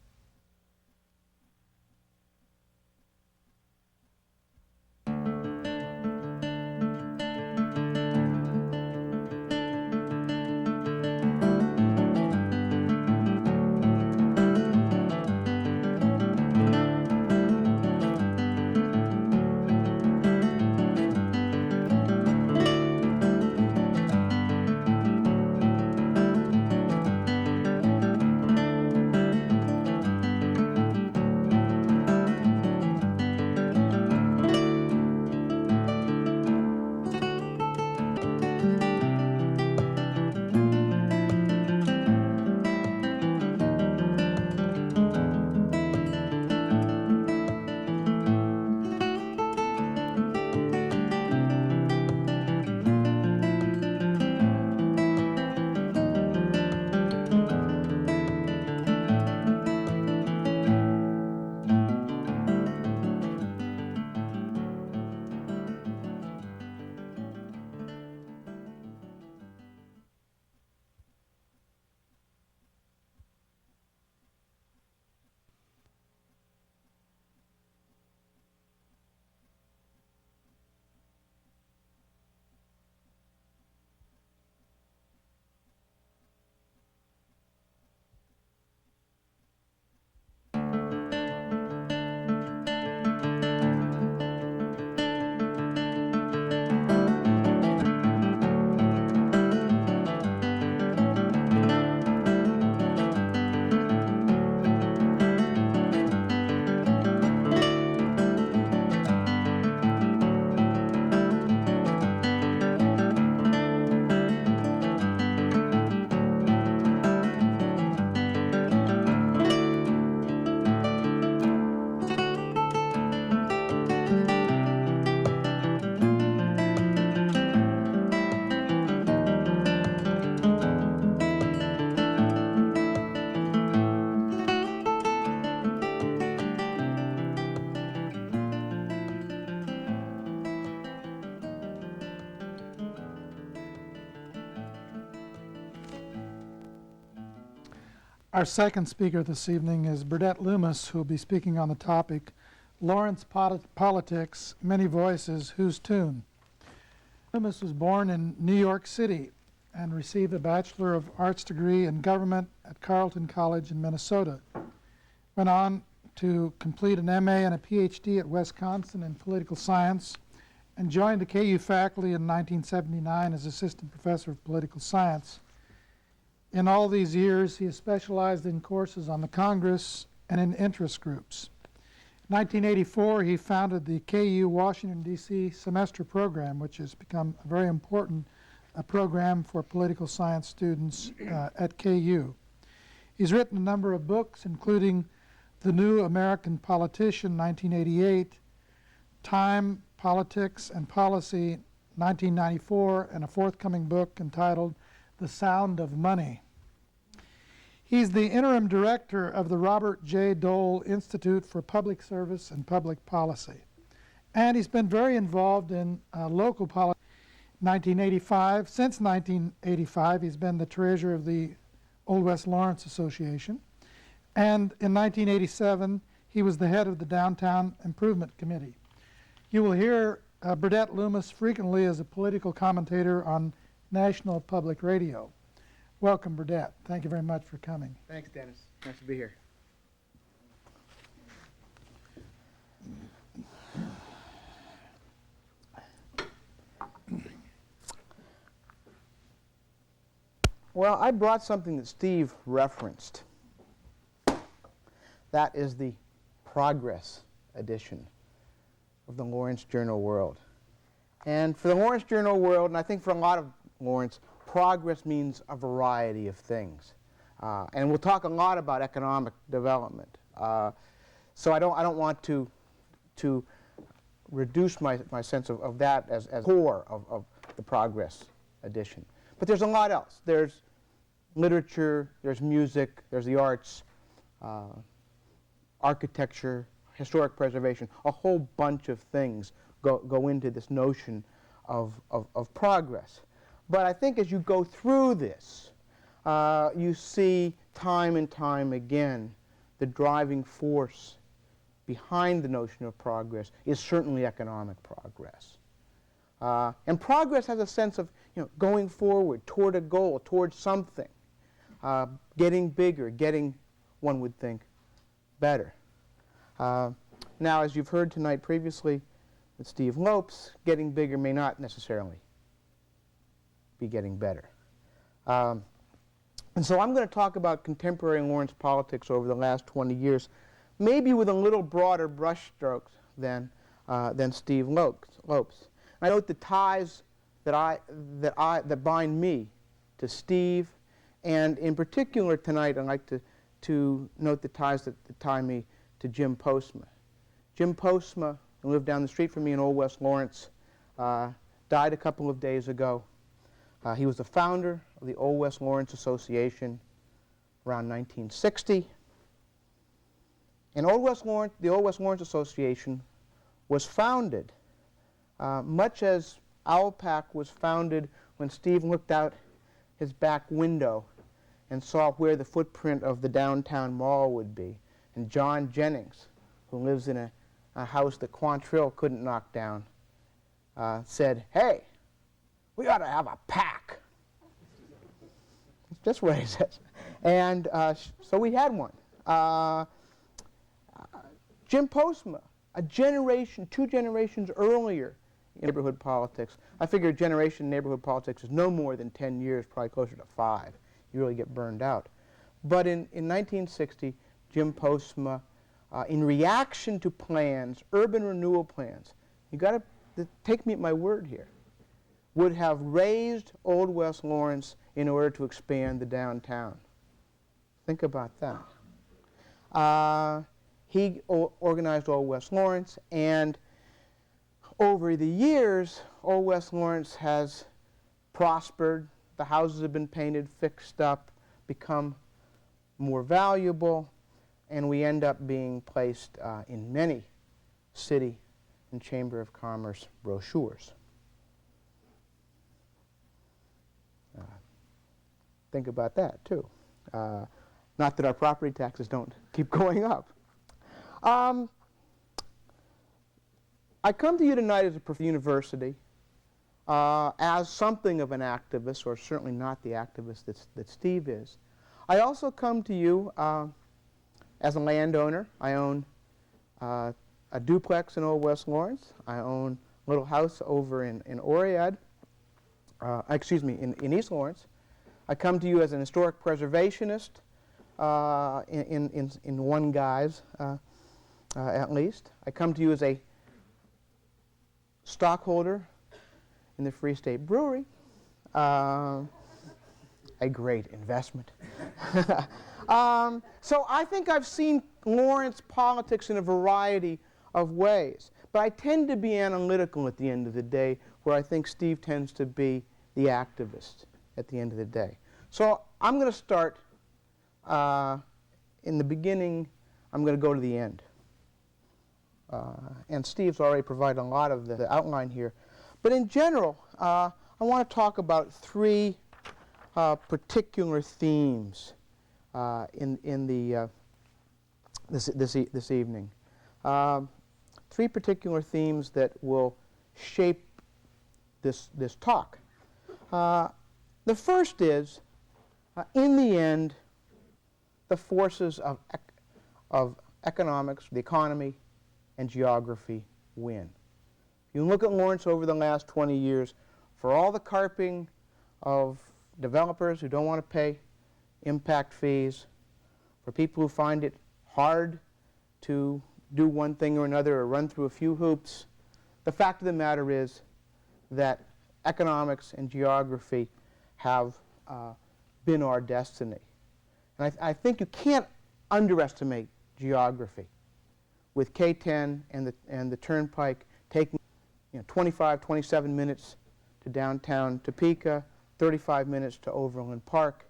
Our second speaker this evening is Burdett Loomis, who will be speaking on the topic, Lawrence Politics, Many Voices, Whose Tune? Loomis was born in New York City and received a Bachelor of Arts degree in government at Carleton College in Minnesota. Went on to complete an MA and a PhD at Wisconsin in political science and joined the KU faculty in 1979 as assistant professor of political science. In all these years, he has specialized in courses on the Congress and in interest groups. In 1984, he founded the KU Washington, D.C. semester program, which has become a very important program for political science students at KU. He's written a number of books, including The New American Politician, 1988, Time, Politics, and Policy, 1994, and a forthcoming book entitled The Sound of Money. He's the interim director of the Robert J. Dole Institute for Public Service and Public Policy. And he's been very involved in local politics. 1985, since 1985, he's been the treasurer of the Old West Lawrence Association. And in 1987, he was the head of the Downtown Improvement Committee. You will hear Burdett Loomis frequently as a political commentator on National Public Radio. Welcome, Burdett. Thank you very much for coming. Thanks, Dennis. Nice to be here. Well, I brought something that Steve referenced. That is the Progress edition of the Lawrence Journal World. And for the Lawrence Journal World, and I think for a lot of Lawrence, progress means a variety of things. And we'll talk a lot about economic development. So I don't want to reduce my sense of that as core of the Progress edition. But there's a lot else. There's literature, there's music, there's the arts, architecture, historic preservation. A whole bunch of things go into this notion of progress. But I think as you go through this, you see time and time again the driving force behind the notion of progress is certainly economic progress. And progress has a sense of going forward toward a goal, towards something, getting bigger, getting, one would think, better. Now, as you've heard tonight previously with Steve Lopes, getting bigger may not necessarily be getting better. And so I'm going to talk about contemporary Lawrence politics over the last 20 years, maybe with a little broader brushstrokes than Steve Lopes. I note the ties that bind me to Steve, and in particular tonight I'd like to note the ties that tie me to Jim Postma. Jim Postma, who lived down the street from me in Old West Lawrence, died a couple of days ago. He was the founder of the Old West Lawrence Association around 1960. And the Old West Lawrence Association was founded much as Owlpack was founded when Steve looked out his back window and saw where the footprint of the downtown mall would be. And John Jennings, who lives in a house that Quantrill couldn't knock down, said, "Hey, we ought to have a pack." That's just what he says. And so we had one. Jim Postma, a generation, 2 generations earlier in neighborhood politics. I figure a generation in neighborhood politics is no more than 10 years, probably closer to 5. You really get burned out. But in 1960, Jim Postma, in reaction to plans, urban renewal plans, you got to take me at my word here, would have raised Old West Lawrence in order to expand the downtown. Think about that. He organized Old West Lawrence, and over the years, Old West Lawrence has prospered. The houses have been painted, fixed up, become more valuable, and we end up being placed in many city and Chamber of Commerce brochures. Think about that, too. Not that our property taxes don't keep going up. I come to you tonight as a university as something of an activist, or certainly not the activist that Steve is. I also come to you as a landowner. I own a duplex in Old West Lawrence. I own a little house over in Oread, in East Lawrence. I come to you as an historic preservationist in one guise, at least. I come to you as a stockholder in the Free State Brewery, a great investment. So I think I've seen Lawrence politics in a variety of ways, but I tend to be analytical at the end of the day, where I think Steve tends to be the activist at the end of the day. So I'm going to start in the beginning. I'm going to go to the end. And Steve's already provided a lot of the outline here. But in general, I want to talk about three particular themes this evening. Three particular themes that will shape this talk. The first is, in the end, the forces of economics, the economy, and geography win. You look at Lawrence over the last 20 years, for all the carping of developers who don't want to pay impact fees, for people who find it hard to do one thing or another or run through a few hoops, the fact of the matter is that economics and geography have been our destiny. And I think you can't underestimate geography. With K-10 and the Turnpike taking 25, 27 minutes to downtown Topeka, 35 minutes to Overland Park,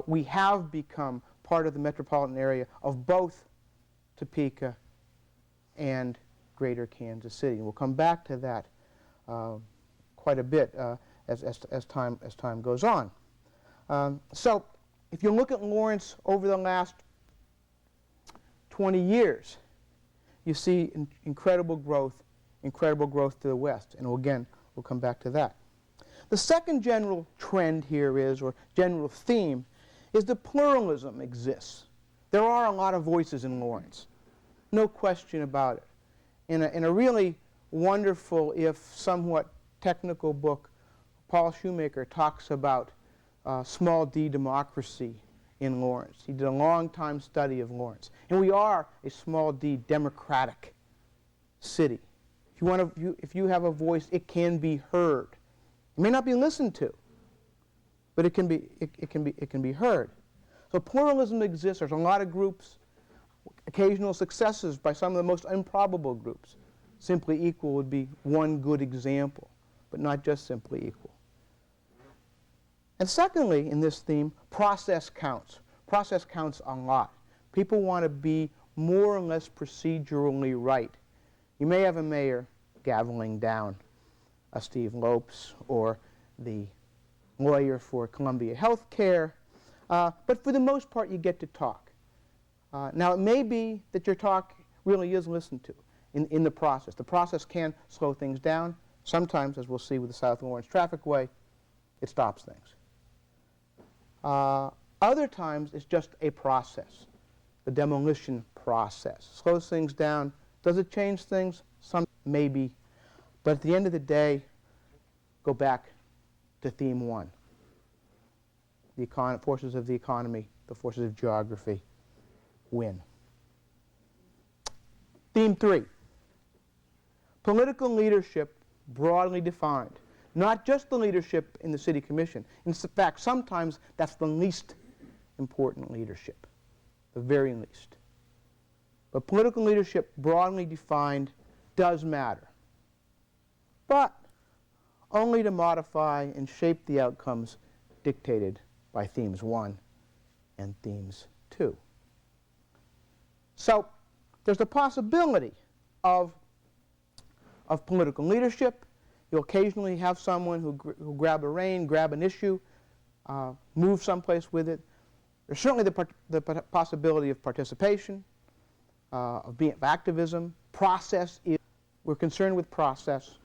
we have become part of the metropolitan area of both Topeka and Greater Kansas City. We'll come back to that quite a bit as time goes on. So if you look at Lawrence over the last 20 years, you see incredible growth to the west. And again, we'll come back to that. The second general trend here is, or general theme, is that pluralism exists. There are a lot of voices in Lawrence. No question about it. In a really wonderful, if somewhat technical book, Paul Shoemaker talks about small d democracy in Lawrence. He did a long-time study of Lawrence. And we are a small d democratic city. If you have a voice, it can be heard. It may not be listened to, but it can be heard. So pluralism exists. There's a lot of groups, occasional successes by some of the most improbable groups. Simply Equal would be one good example, but not just Simply Equal. And secondly, in this theme, process counts. Process counts a lot. People want to be more or less procedurally right. You may have a mayor gaveling down a Steve Lopes or the lawyer for Columbia Healthcare, but for the most part, you get to talk. Now, it may be that your talk really is listened to in the process. The process can slow things down. Sometimes, as we'll see with the South Lawrence Traffic Way, it stops things. Other times, it's just a process, the demolition process. Slows things down. Does it change things? Some maybe. But at the end of the day, go back to theme one. The forces of the economy, the forces of geography win. Theme three, political leadership broadly defined. Not just the leadership in the city commission. In fact, sometimes that's the least important leadership, the very least. But political leadership broadly defined does matter, but only to modify and shape the outcomes dictated by themes 1 and themes 2. So there's the possibility of political leadership. You'll occasionally have someone who grab a rein, grab an issue, move someplace with it. There's certainly the possibility of participation, of activism. Process is, we're concerned with process.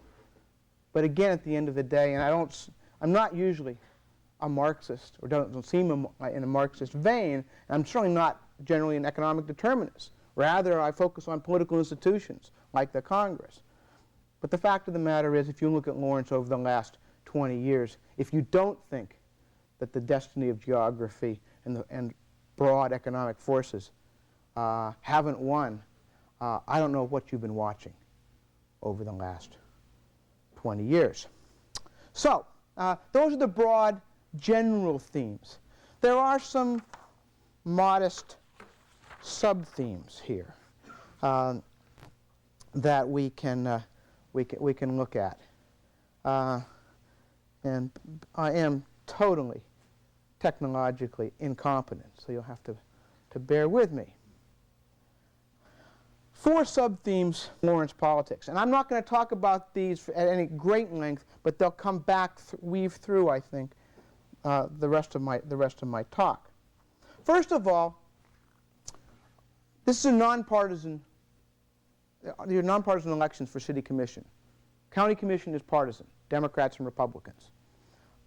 But again, at the end of the day, and I'm not usually a Marxist, or don't seem in a Marxist vein, and I'm certainly not generally an economic determinist. Rather, I focus on political institutions like the Congress. But the fact of the matter is, if you look at Lawrence over the last 20 years, if you don't think that the destiny of geography and broad economic forces haven't won, I don't know what you've been watching over the last 20 years. So, those are the broad general themes. There are some modest sub-themes here that we can look at. And I am totally technologically incompetent, so you'll have to bear with me. 4 sub-themes, Lawrence politics. And I'm not going to talk about these at any great length, but they'll come back, weave through, I think, the rest of my talk. First of all, this is a nonpartisan. There are nonpartisan elections for city commission. County commission is partisan, Democrats and Republicans.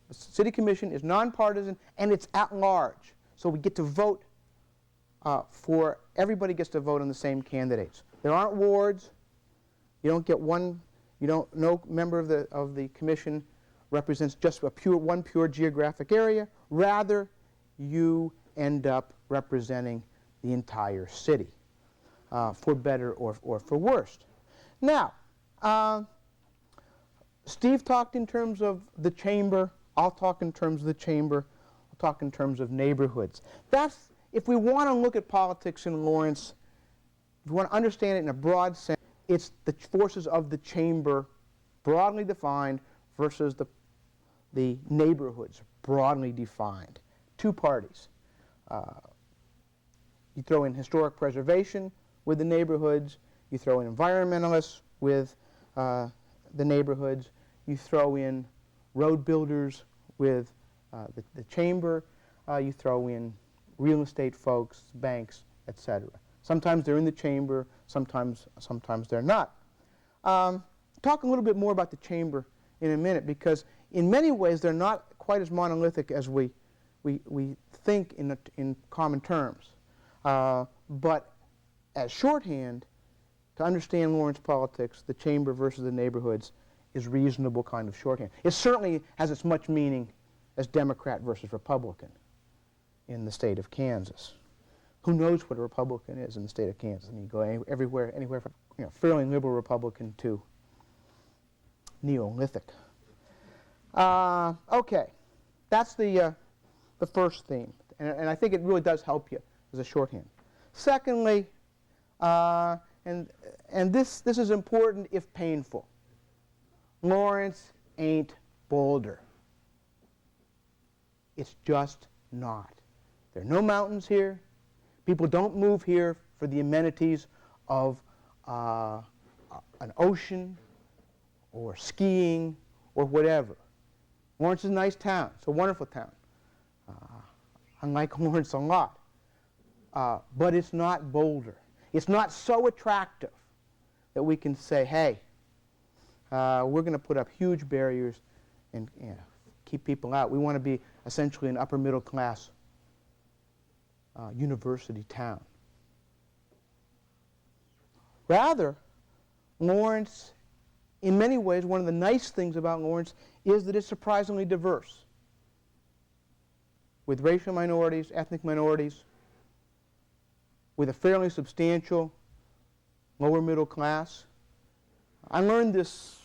The city commission is nonpartisan, and it's at large. So we get to vote everybody gets to vote on the same candidates. There aren't wards. You don't get one. No member of the commission represents just one pure geographic area. Rather, you end up representing the entire city, for better or for worse. Now, Steve talked in terms of the chamber. I'll talk in terms of the chamber. I'll talk in terms of neighborhoods. If we want to look at politics in Lawrence, if we want to understand it in a broad sense, it's the forces of the chamber, broadly defined, versus the neighborhoods, broadly defined. 2 parties. You throw in historic preservation with the neighborhoods. You throw in environmentalists with the neighborhoods. You throw in road builders with the chamber. You throw in real estate folks, banks, etc. Sometimes they're in the chamber, sometimes they're not. Talk a little bit more about the chamber in a minute, because in many ways they're not quite as monolithic as we think in common terms. But as shorthand, to understand Lawrence politics, the chamber versus the neighborhoods is reasonable kind of shorthand. It certainly has as much meaning as Democrat versus Republican in the state of Kansas. Who knows what a Republican is in the state of Kansas? I mean, you go anywhere from fairly liberal Republican to Neolithic. Okay, that's the first theme, and I think it really does help you as a shorthand. Secondly, and this is important if painful. Lawrence ain't Boulder. It's just not. There are no mountains here. People don't move here for the amenities of an ocean or skiing or whatever. Lawrence is a nice town. It's a wonderful town. I like Lawrence a lot. But it's not Boulder. It's not so attractive that we can say, hey, we're going to put up huge barriers and keep people out. We want to be essentially an upper middle class university town. Rather, Lawrence, in many ways, one of the nice things about Lawrence is that it's surprisingly diverse, with racial minorities, ethnic minorities, with a fairly substantial lower middle class. I learned this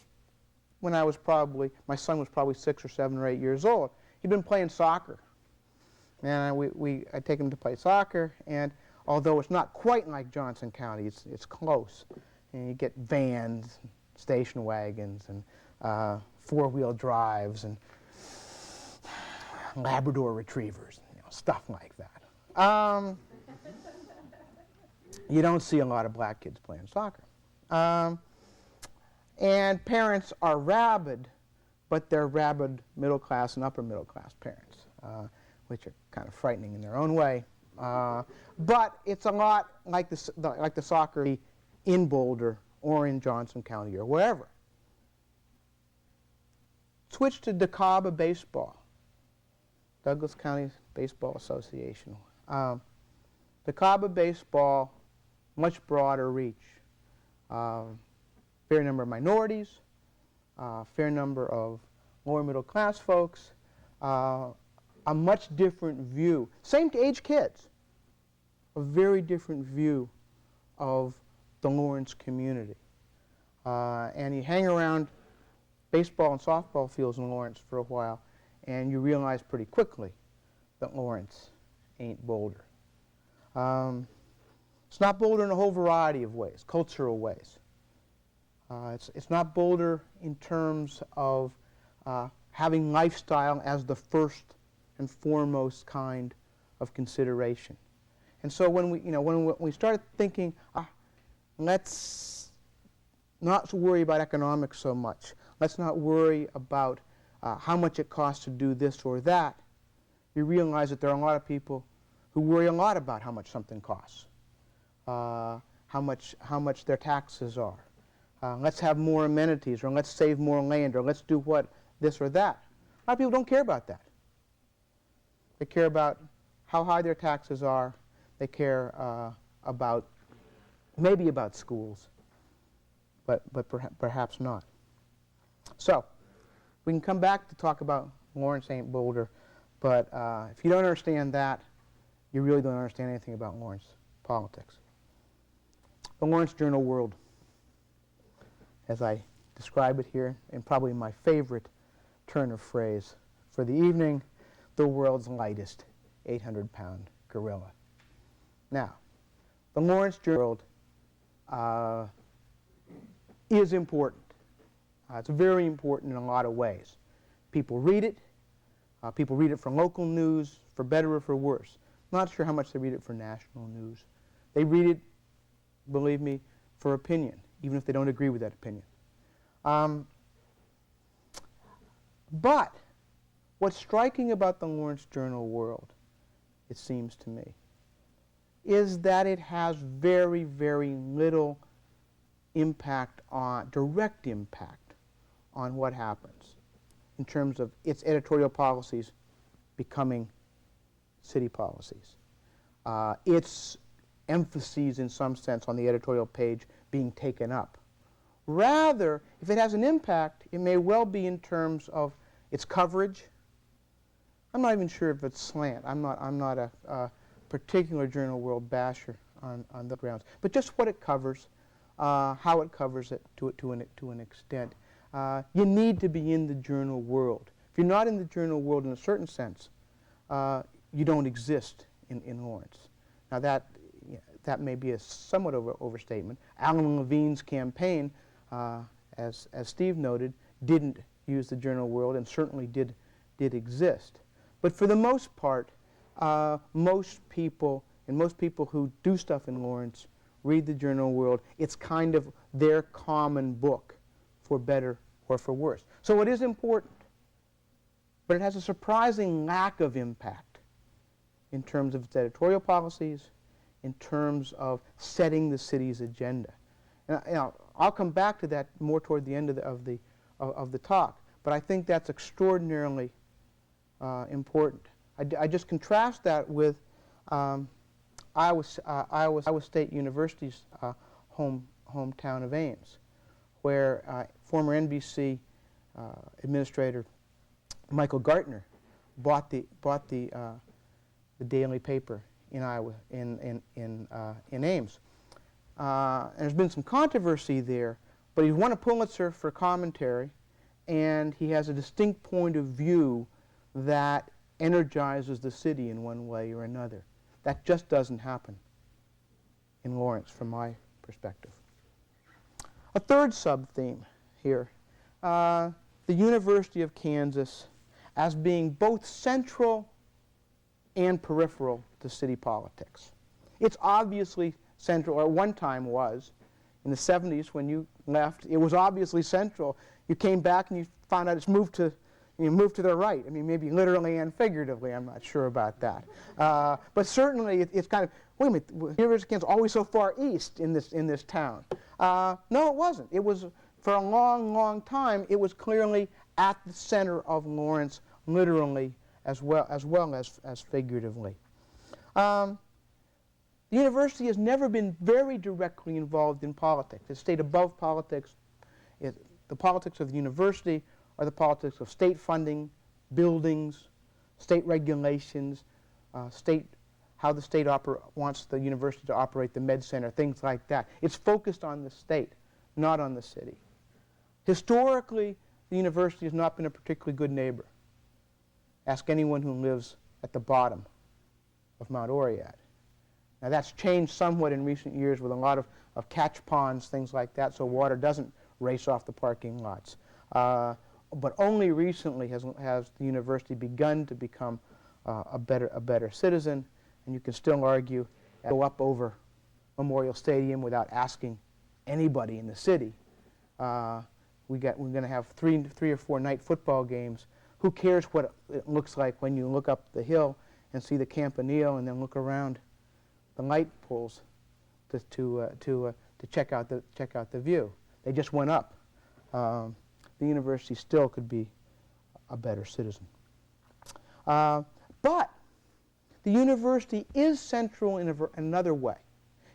when my son was probably 6 or 7 or 8 years old. He'd been playing soccer. And I take him to play soccer, and although it's not quite like Johnson County, it's close. And you get vans, station wagons, and 4-wheel drives, and Labrador retrievers, stuff like that. You don't see a lot of black kids playing soccer. And parents are rabid, but they're rabid middle class and upper middle class parents, which are kind of frightening in their own way. But it's a lot like the soccer in Boulder or in Johnson County or wherever. Switch to DeKalb baseball, Douglas County Baseball Association. DeKalb baseball, much broader reach. Fair number of minorities, fair number of lower middle class folks, a much different view, same age kids, a very different view of the Lawrence community. And you hang around baseball and softball fields in Lawrence for a while, and you realize pretty quickly that Lawrence ain't Boulder. It's not Boulder in a whole variety of ways, cultural ways. It's not Boulder in terms of having lifestyle as the first and foremost kind of consideration. And so when we started thinking, let's not worry about economics so much. Let's not worry about how much it costs to do this or that. You realize that there are a lot of people who worry a lot about how much something costs, how much their taxes are. Let's have more amenities, or let's save more land, or let's do this or that. A lot of people don't care about that. They care about how high their taxes are. They care maybe about schools, but perhaps not. So we can come back to talk about Lawrence ain't Boulder, but if you don't understand that, you really don't understand anything about Lawrence politics. The Lawrence Journal World, as I describe it here, and probably my favorite turn of phrase for the evening, the world's lightest 800-pound gorilla. Now, the Lawrence Journal World is important. It's very important in a lot of ways. People read it. People read it for local news, for better or for worse. Not sure how much they read it for national news. They read it, believe me, for opinion, even if they don't agree with that opinion. But what's striking about the Lawrence Journal World, it seems to me, is that it has very, very little direct impact on what happens in terms of its editorial policies becoming city policies. Its emphases, in some sense, on the editorial page being taken up. Rather, if it has an impact, it may well be in terms of its coverage. I'm not even sure if it's slant. I'm not a particular Journal World basher on the grounds, but just what it covers, how it covers it to an extent. You need to be in the journal world. If you're not in the journal world in a certain sense, you don't exist in Lawrence. Now that may be a somewhat overstatement. Alan Levine's campaign, as Steve noted, didn't use the journal world and certainly did exist. But for the most part, most people who do stuff in Lawrence read the journal world. It's kind of their common book, for better or for worse. So it is important, but it has a surprising lack of impact in terms of its editorial policies, in terms of setting the city's agenda. And I'll come back to that more toward the end of the talk, but I think that's extraordinarily important. I just contrast that with Iowa State University's hometown of Ames, where former NBC administrator Michael Gartner bought the daily paper in Iowa in Ames. And there's been some controversy there, but he's won a Pulitzer for commentary, and he has a distinct point of view that energizes the city in one way or another. That just doesn't happen in Lawrence from my perspective. A third sub-theme here, the University of Kansas as being both central and peripheral to city politics. It's obviously central, or at one time was. In the 70s when you left, it was obviously central. You came back and you found out it's moved to You move to the right. I mean, maybe literally and figuratively. I'm not sure about that. But certainly, it's kind of, wait a minute, the University of Kansas is always so far east in this town. No, it wasn't. It was, for a long, long time, it was clearly at the center of Lawrence, literally as well as figuratively. The university has never been very directly involved in politics. It stayed above politics. The politics of the university are the politics of state funding, buildings, state regulations, how the state wants the university to operate the med center, things like that. It's focused on the state, not on the city. Historically, the university has not been a particularly good neighbor. Ask anyone who lives at the bottom of Mount Oriad. Now that's changed somewhat in recent years with a lot of catch ponds, things like that, so water doesn't race off the parking lots. But only recently has the university begun to become a better citizen, and you can still argue, go up over Memorial Stadium without asking anybody in the city. We're going to have three or four night football games. Who cares what it looks like when you look up the hill and see the Campanile and then look around the light poles to check out the view? They just went up. The university still could be a better citizen. But the university is central in another way,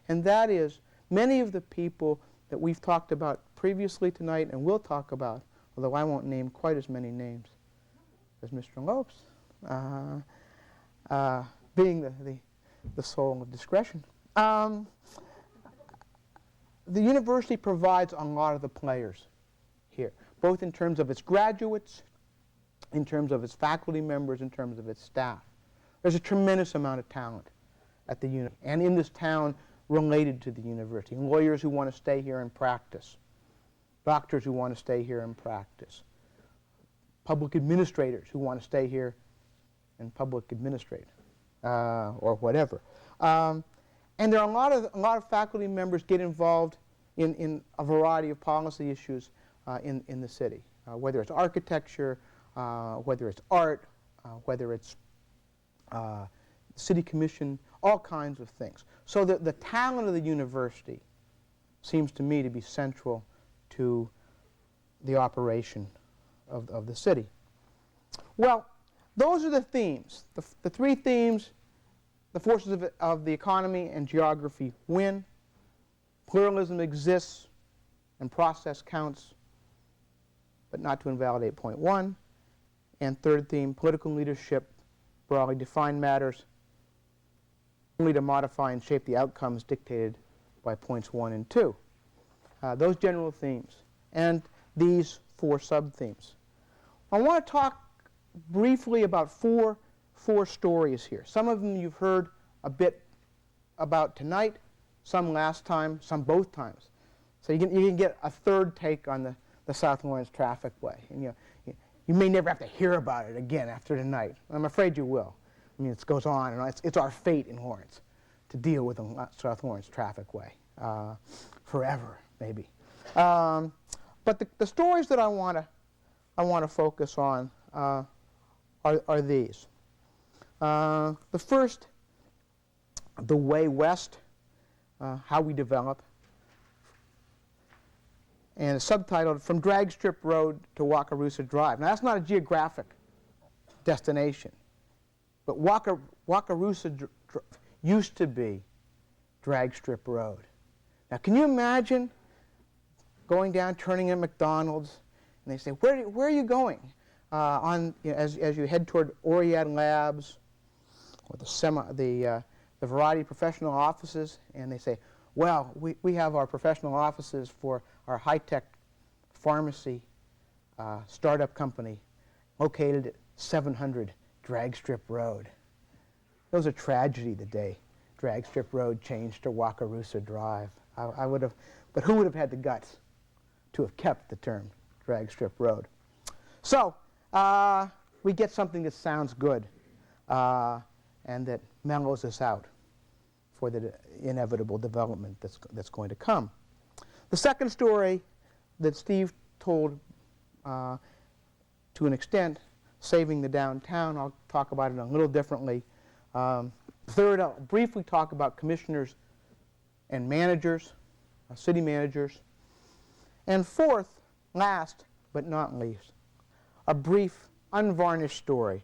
and that is many of the people that we've talked about previously tonight and will talk about, although I won't name quite as many names as Mr. Lopes, being the soul of discretion. The university provides a lot of the players here, both in terms of its graduates, in terms of its faculty members, in terms of its staff. There's a tremendous amount of talent at the university and in this town related to the university. Lawyers who want to stay here and practice, doctors who want to stay here and practice, public administrators who want to stay here and public administrate, or whatever. And there are a lot of faculty members get involved in a variety of policy issues in the city, whether it's architecture, whether it's art, whether it's city commission, all kinds of things. So the talent of the university seems to me to be central to the operation of the city. Well, those are the themes. The three themes: the forces of the economy and geography win, pluralism exists, and process counts, but not to invalidate point one. And third theme, political leadership broadly defined matters only to modify and shape the outcomes dictated by points 1 and 2. Those general themes and these four sub-themes. I want to talk briefly about four stories here. Some of them you've heard a bit about tonight, some last time, some both times. So you can get a third take on the South Lawrence Traffic Way. And you may never have to hear about it again after tonight. I'm afraid you will. I mean, it goes on and on. It's our fate in Lawrence to deal with the South Lawrence Traffic Way forever, maybe. But the stories that I want to focus on are these. The first, the way west, how we develop, and it's subtitled From Drag Strip Road to Wakarusa Drive. Now that's not a geographic destination, but Wakarusa used to be Drag Strip Road. Now can you imagine going down, turning at McDonald's, and they say, where are you going? As you head toward Oriad Labs, or the variety of professional offices, and they say, well, we have our professional offices for our high-tech pharmacy startup company located at 700 Drag Strip Road. It was a tragedy the day Drag Strip Road changed to Wakarusa Drive. I would have, but who would have had the guts to have kept the term Drag Strip Road? So we get something that sounds good and that mellows us out for the inevitable development that's going to come. The second story that Steve told to an extent saving the downtown. I'll talk about it a little differently. Third, I'll briefly talk about commissioners and managers, city managers. And fourth, last but not least, a brief, unvarnished story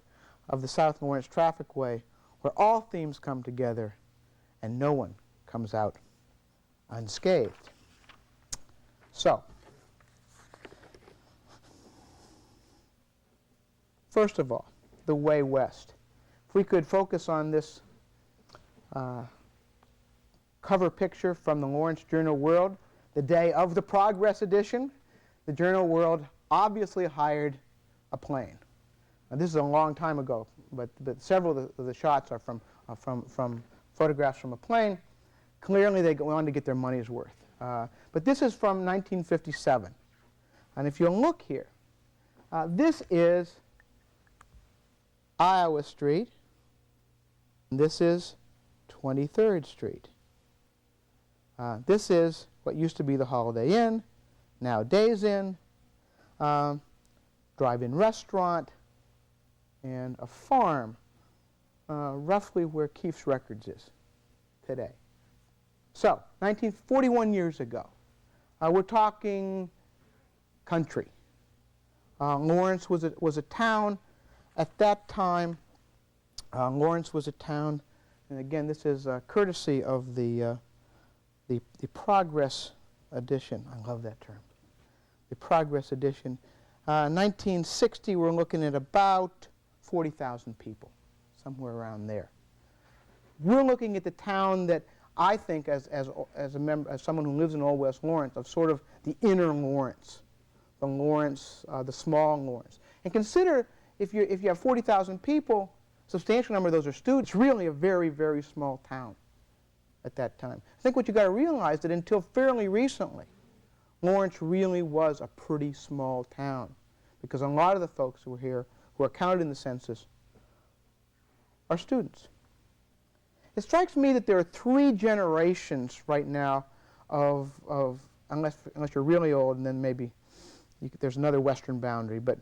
of the South Lawrence Traffic Way, where all themes come together and no one comes out unscathed. So, first of all, the way west. If we could focus on this cover picture from the Lawrence Journal-World, the day of the Progress edition, the Journal-World obviously hired a plane. Now, this is a long time ago, but several of the shots are from photographs from a plane. Clearly, they wanted to get their money's worth. But this is from 1957. And if you look here, this is Iowa Street. And this is 23rd Street. This is what used to be the Holiday Inn, now Days Inn, drive-in restaurant, and a farm roughly where Keefe's Records is today. So, 41 years ago, we're talking country. Lawrence was a town. At that time, Lawrence was a town, and again, this is courtesy of the Progress edition. I love that term. The Progress edition. 1960, we're looking at about 40,000 people, somewhere around there. We're looking at the town that I think, as someone who lives in Old West Lawrence, of sort of the inner Lawrence, the small Lawrence. And consider if you have 40,000 people, a substantial number of those are students. It's really a very, very small town at that time. I think what you've got to realize that until fairly recently, Lawrence really was a pretty small town, because a lot of the folks who were here, who are counted in the census, are students. It strikes me that there are 3 generations right now of unless you're really old, and then maybe there's another western boundary, but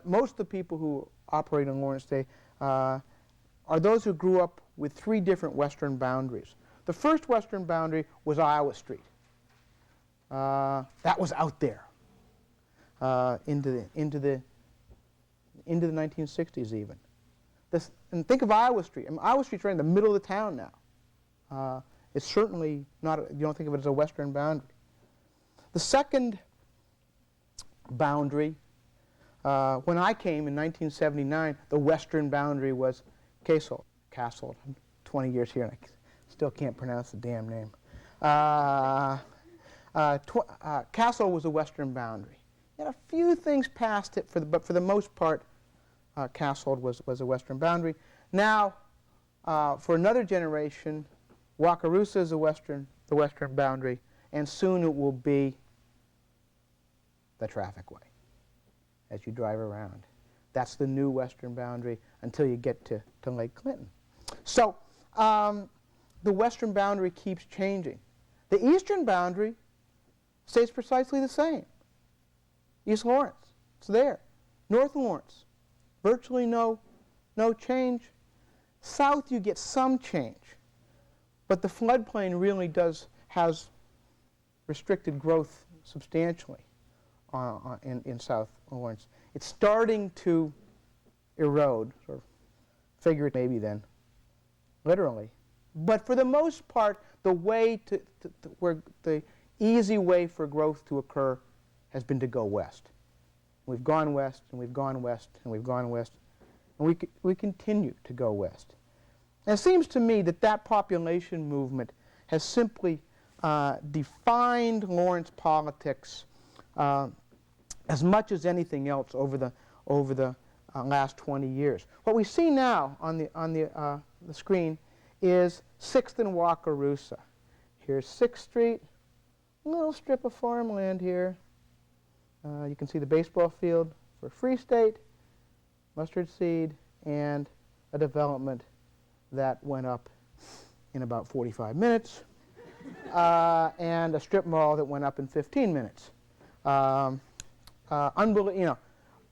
most of the people who operate in Lawrence today are those who grew up with 3 different western boundaries. The first western boundary was Iowa Street. That was out there into the 1960s even. And think of Iowa Street. I mean, Iowa Street's right in the middle of the town now. It's certainly not, you don't think of it as a western boundary. The second boundary, when I came in 1979, the western boundary was Castle. I'm 20 years here and I still can't pronounce the damn name. Castle was the western boundary. And a few things passed it, but for the most part, Castle was a western boundary. Now, for another generation, Wakarusa is the western boundary, and soon it will be the traffic way as you drive around. That's the new western boundary until you get to Lake Clinton. So the western boundary keeps changing. The eastern boundary stays precisely the same. East Lawrence, it's there. North Lawrence, virtually no change. South, you get some change. But the floodplain really has restricted growth substantially in South Lawrence. It's starting to erode, or figure it maybe then, literally. But for the most part, the way where the easy way for growth to occur has been to go west. We've gone west, and we've gone west, and we've gone west, and we continue to go west. And it seems to me that population movement has simply defined Lawrence politics as much as anything else over the last 20 years. What we see now on the screen is 6th and Wakarusa. Here's 6th Street, a little strip of farmland here. You can see the baseball field for Free State, Mustard Seed, and a development that went up in about 45 minutes, and a strip mall that went up in 15 minutes.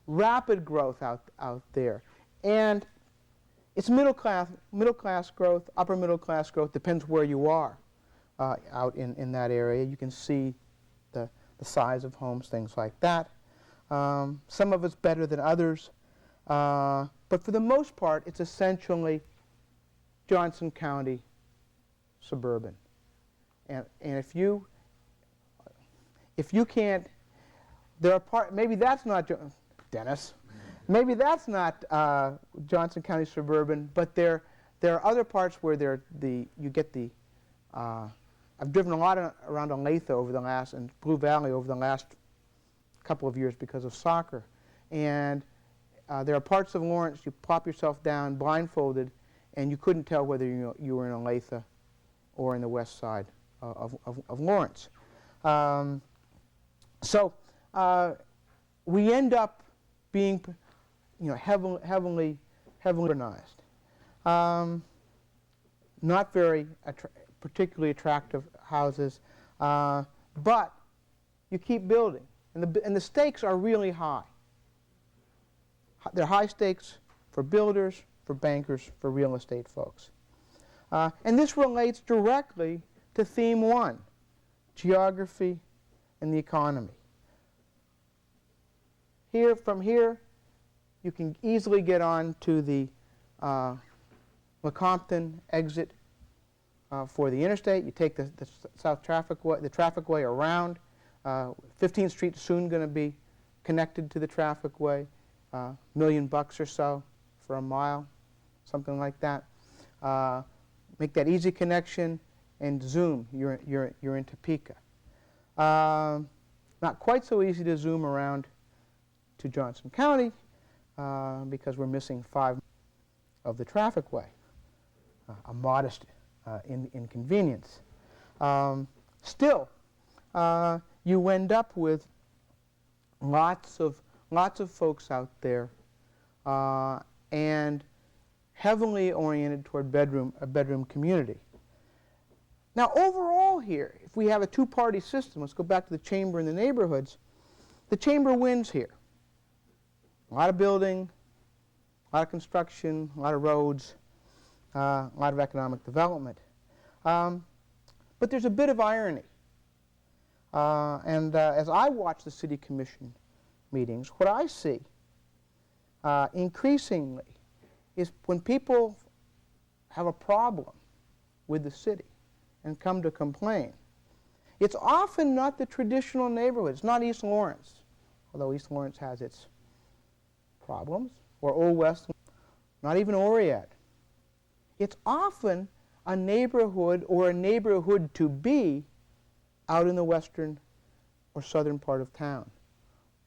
rapid growth out there. And it's middle class growth, upper middle class growth, depends where you are out in that area. You can see the size of homes, things like that. Some of it's better than others. But for the most part, it's essentially Johnson County suburban. And if you can't, there are maybe that's not, Dennis, maybe that's not Johnson County suburban, but there are other parts where you get the, I've driven a lot around Olathe over the last, and Blue Valley over the last couple of years because of soccer. And there are parts of Lawrence, you plop yourself down blindfolded, and you couldn't tell whether you were in Olathe or in the west side of Lawrence. So we end up being, heavily urbanized. Not very particularly attractive houses, but you keep building, and the stakes are really high. They're high stakes for builders, for bankers, for real estate folks. And this relates directly to theme 1, geography and the economy. From here, you can easily get on to the Lecompton exit for the interstate. You take the south trafficway, the trafficway around. 15th Street is soon going to be connected to the trafficway. $1 million or so for a mile, something like that. Make that easy connection, and zoom, you're in Topeka. Not quite so easy to zoom around to Johnson County because we're missing 5 of the trafficway, a modest inconvenience. Still, you end up with lots of folks out there and heavily oriented toward a bedroom community. Now, overall here, if we have a two-party system, let's go back to the chamber and the neighborhoods, the chamber wins here. A lot of building, a lot of construction, a lot of roads, a lot of economic development. But there's a bit of irony. As I watch the city commission meetings, what I see increasingly is when people have a problem with the city and come to complain, it's often not the traditional neighborhood. It's not East Lawrence, although East Lawrence has its problems, or Old West, not even Oriat. It's often a neighborhood or a neighborhood to be out in the western or southern part of town,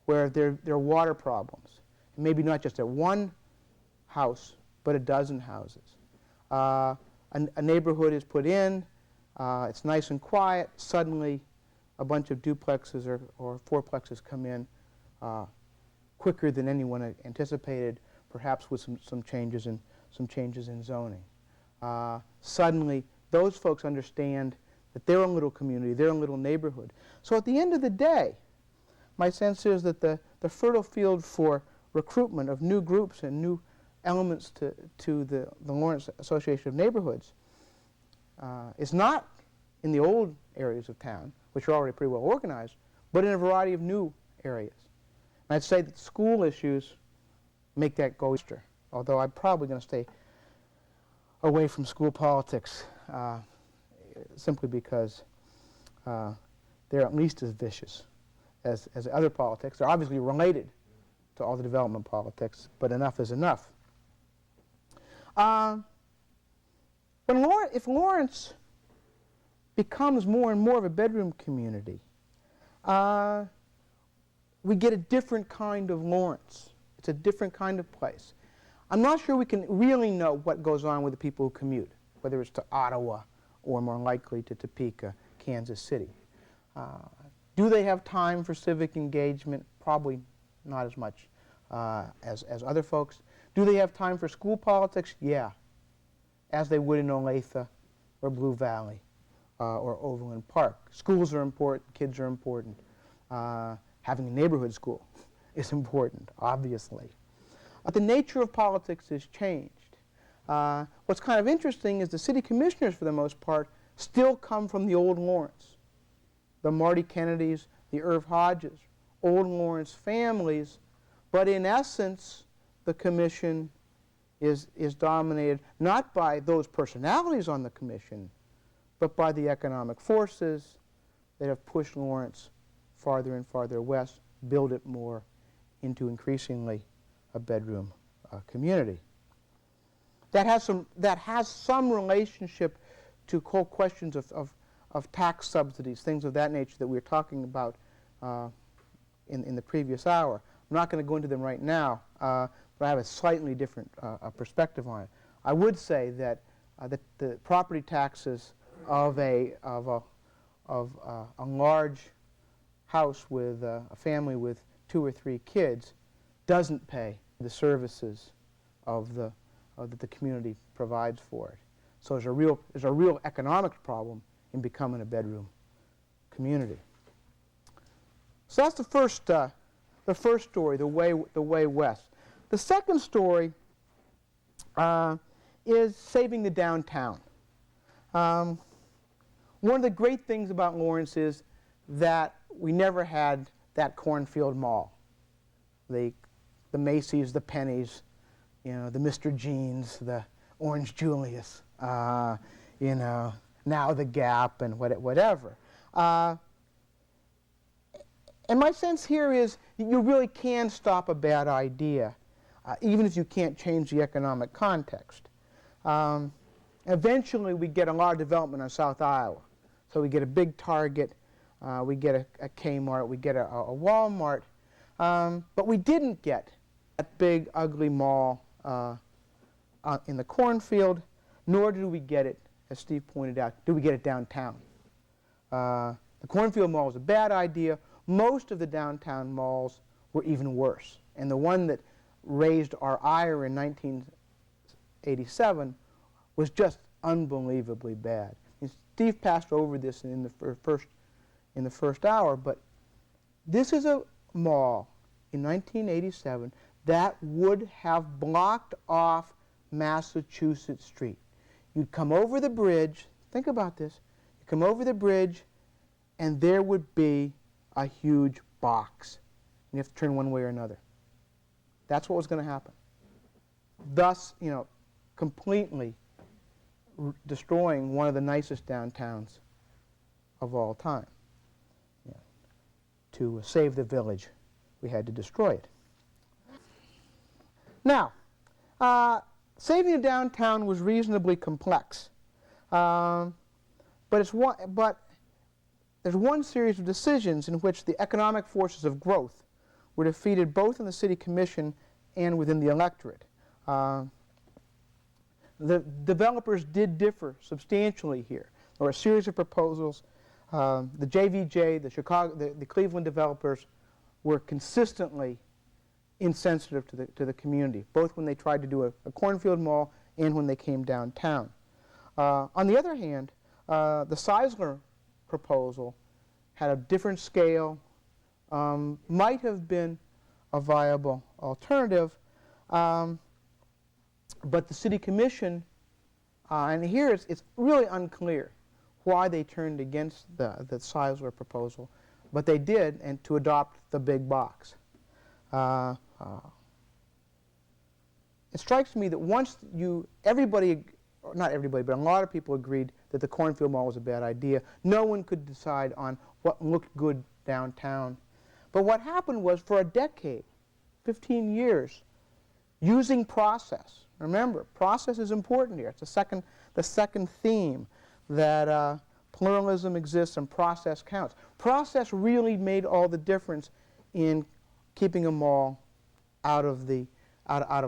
where there are water problems. Maybe not just at one house, but a dozen houses. A neighborhood is put in, it's nice and quiet, suddenly a bunch of duplexes or fourplexes come in quicker than anyone anticipated, perhaps with some changes in zoning. Suddenly, those folks understand that their own little community, their own little neighborhood. So at the end of the day, my sense is that the fertile field for recruitment of new groups and new elements to the Lawrence Association of Neighborhoods is not in the old areas of town, which are already pretty well organized, but in a variety of new areas. And I'd say that school issues make that go easier, although I'm probably going to stay away from school politics simply because they're at least as vicious as other politics. They're obviously related to all the development politics, but enough is enough. If Lawrence becomes more and more of a bedroom community, we get a different kind of Lawrence. It's a different kind of place. I'm not sure we can really know what goes on with the people who commute, whether it's to Ottawa or more likely to Topeka, Kansas City. Do they have time for civic engagement? Probably not as much as other folks. Do they have time for school politics? Yeah, as they would in Olathe or Blue Valley or Overland Park. Schools are important, kids are important. Having a neighborhood school is important, obviously. The nature of politics has changed. What's kind of interesting is the city commissioners, for the most part, still come from the old Lawrence. The Marty Kennedys, the Irv Hodges, old Lawrence families, but in essence, the commission is dominated not by those personalities on the commission, but by the economic forces that have pushed Lawrence farther and farther west, build it more into increasingly a bedroom community. That has some relationship to whole questions of tax subsidies, things of that nature that we were talking about in the previous hour. I'm not going to go into them right now, but I have a slightly different perspective on it. I would say that the property taxes of a large house with a family with 2 or 3 kids doesn't pay the services that the community provides for it. So there's a real economic problem in becoming a bedroom community. So that's the first story, the way west. The second story is saving the downtown. One of the great things about Lawrence is that we never had that cornfield mall. The Macy's, the Penny's, the Mr. Jeans, the Orange Julius, now the Gap and whatever. And my sense here is you really can stop a bad idea, even if you can't change the economic context. Eventually, we get a lot of development on South Iowa. So we get a big Target, we get a Kmart, we get a Walmart, but we didn't get that big, ugly mall in the cornfield, nor did we get it, as Steve pointed out, did we get it downtown. The cornfield mall was a bad idea. Most of the downtown malls were even worse. And the one that raised our ire in 1987 was just unbelievably bad. And Steve passed over this in the first hour, but this is a mall in 1987 that would have blocked off Massachusetts Street. You'd come over the bridge, think about this, you come over the bridge and there would be a huge box. You have to turn one way or another. That's what was going to happen. Thus, completely destroying one of the nicest downtowns of all time. To save the village, we had to destroy it. Now, saving the downtown was reasonably complex, but there's one series of decisions in which the economic forces of growth were defeated both in the city commission and within the electorate. The developers did differ substantially here. There were a series of proposals. The JVJ, the Cleveland developers, were consistently insensitive to the community, both when they tried to do a cornfield mall and when they came downtown. On the other hand, the Seisler proposal had a different scale, might have been a viable alternative, but the city commission, and here it's really unclear why they turned against the Seisler proposal, but they did, and to adopt the big box. It strikes me that once everybody, or not everybody, but a lot of people agreed that the cornfield mall was a bad idea. No one could decide on what looked good downtown. But what happened was, for a decade, 15 years, using process. Remember, process is important here. It's the second theme, that pluralism exists and process counts. Process really made all the difference in keeping a mall out of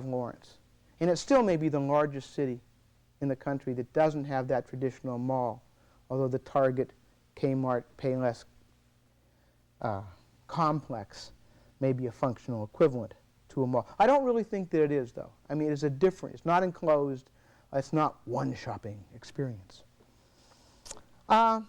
Lawrence. And it still may be the largest city in the country that doesn't have that traditional mall, although the Target, Kmart, Payless complex may be a functional equivalent to a mall. I don't really think that it is, though. I mean, it's it's not enclosed, it's not one shopping experience. The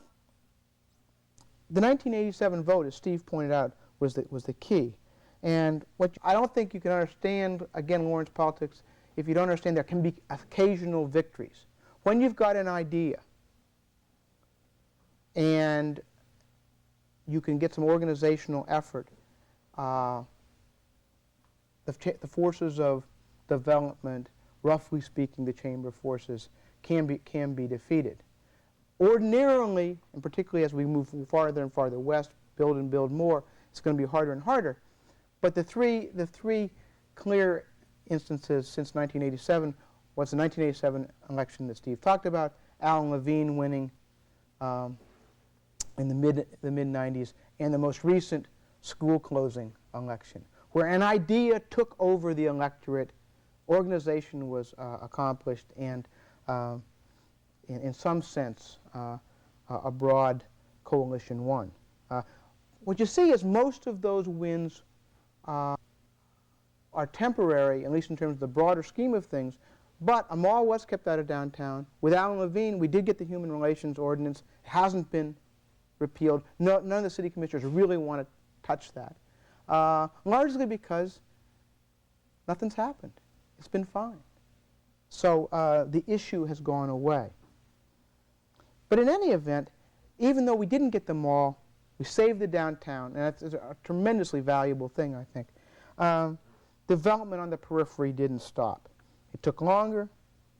1987 vote, as Steve pointed out, was the key. And I don't think you can understand, again, Lawrence politics, if you don't understand there can be occasional victories. When you've got an idea and you can get some organizational effort, the forces of development, roughly speaking, the chamber forces, can be defeated. Ordinarily, and particularly as we move farther and farther west, build and build more, it's going to be harder and harder. But the three clear instances since 1987 was the 1987 election that Steve talked about, Alan Levine winning in the mid-90s, and the most recent school closing election, where an idea took over the electorate, organization was accomplished, and in some sense a broad coalition won. What you see is most of those wins are temporary, at least in terms of the broader scheme of things, but a mall was kept out of downtown. With Alan Levine, we did get the Human Relations Ordinance. It hasn't been repealed. None of the city commissioners really want to touch that, largely because nothing's happened. It's been fine. So the issue has gone away. But in any event, even though we didn't get the mall, we saved the downtown, and that's a tremendously valuable thing, I think. Development on the periphery didn't stop. It took longer,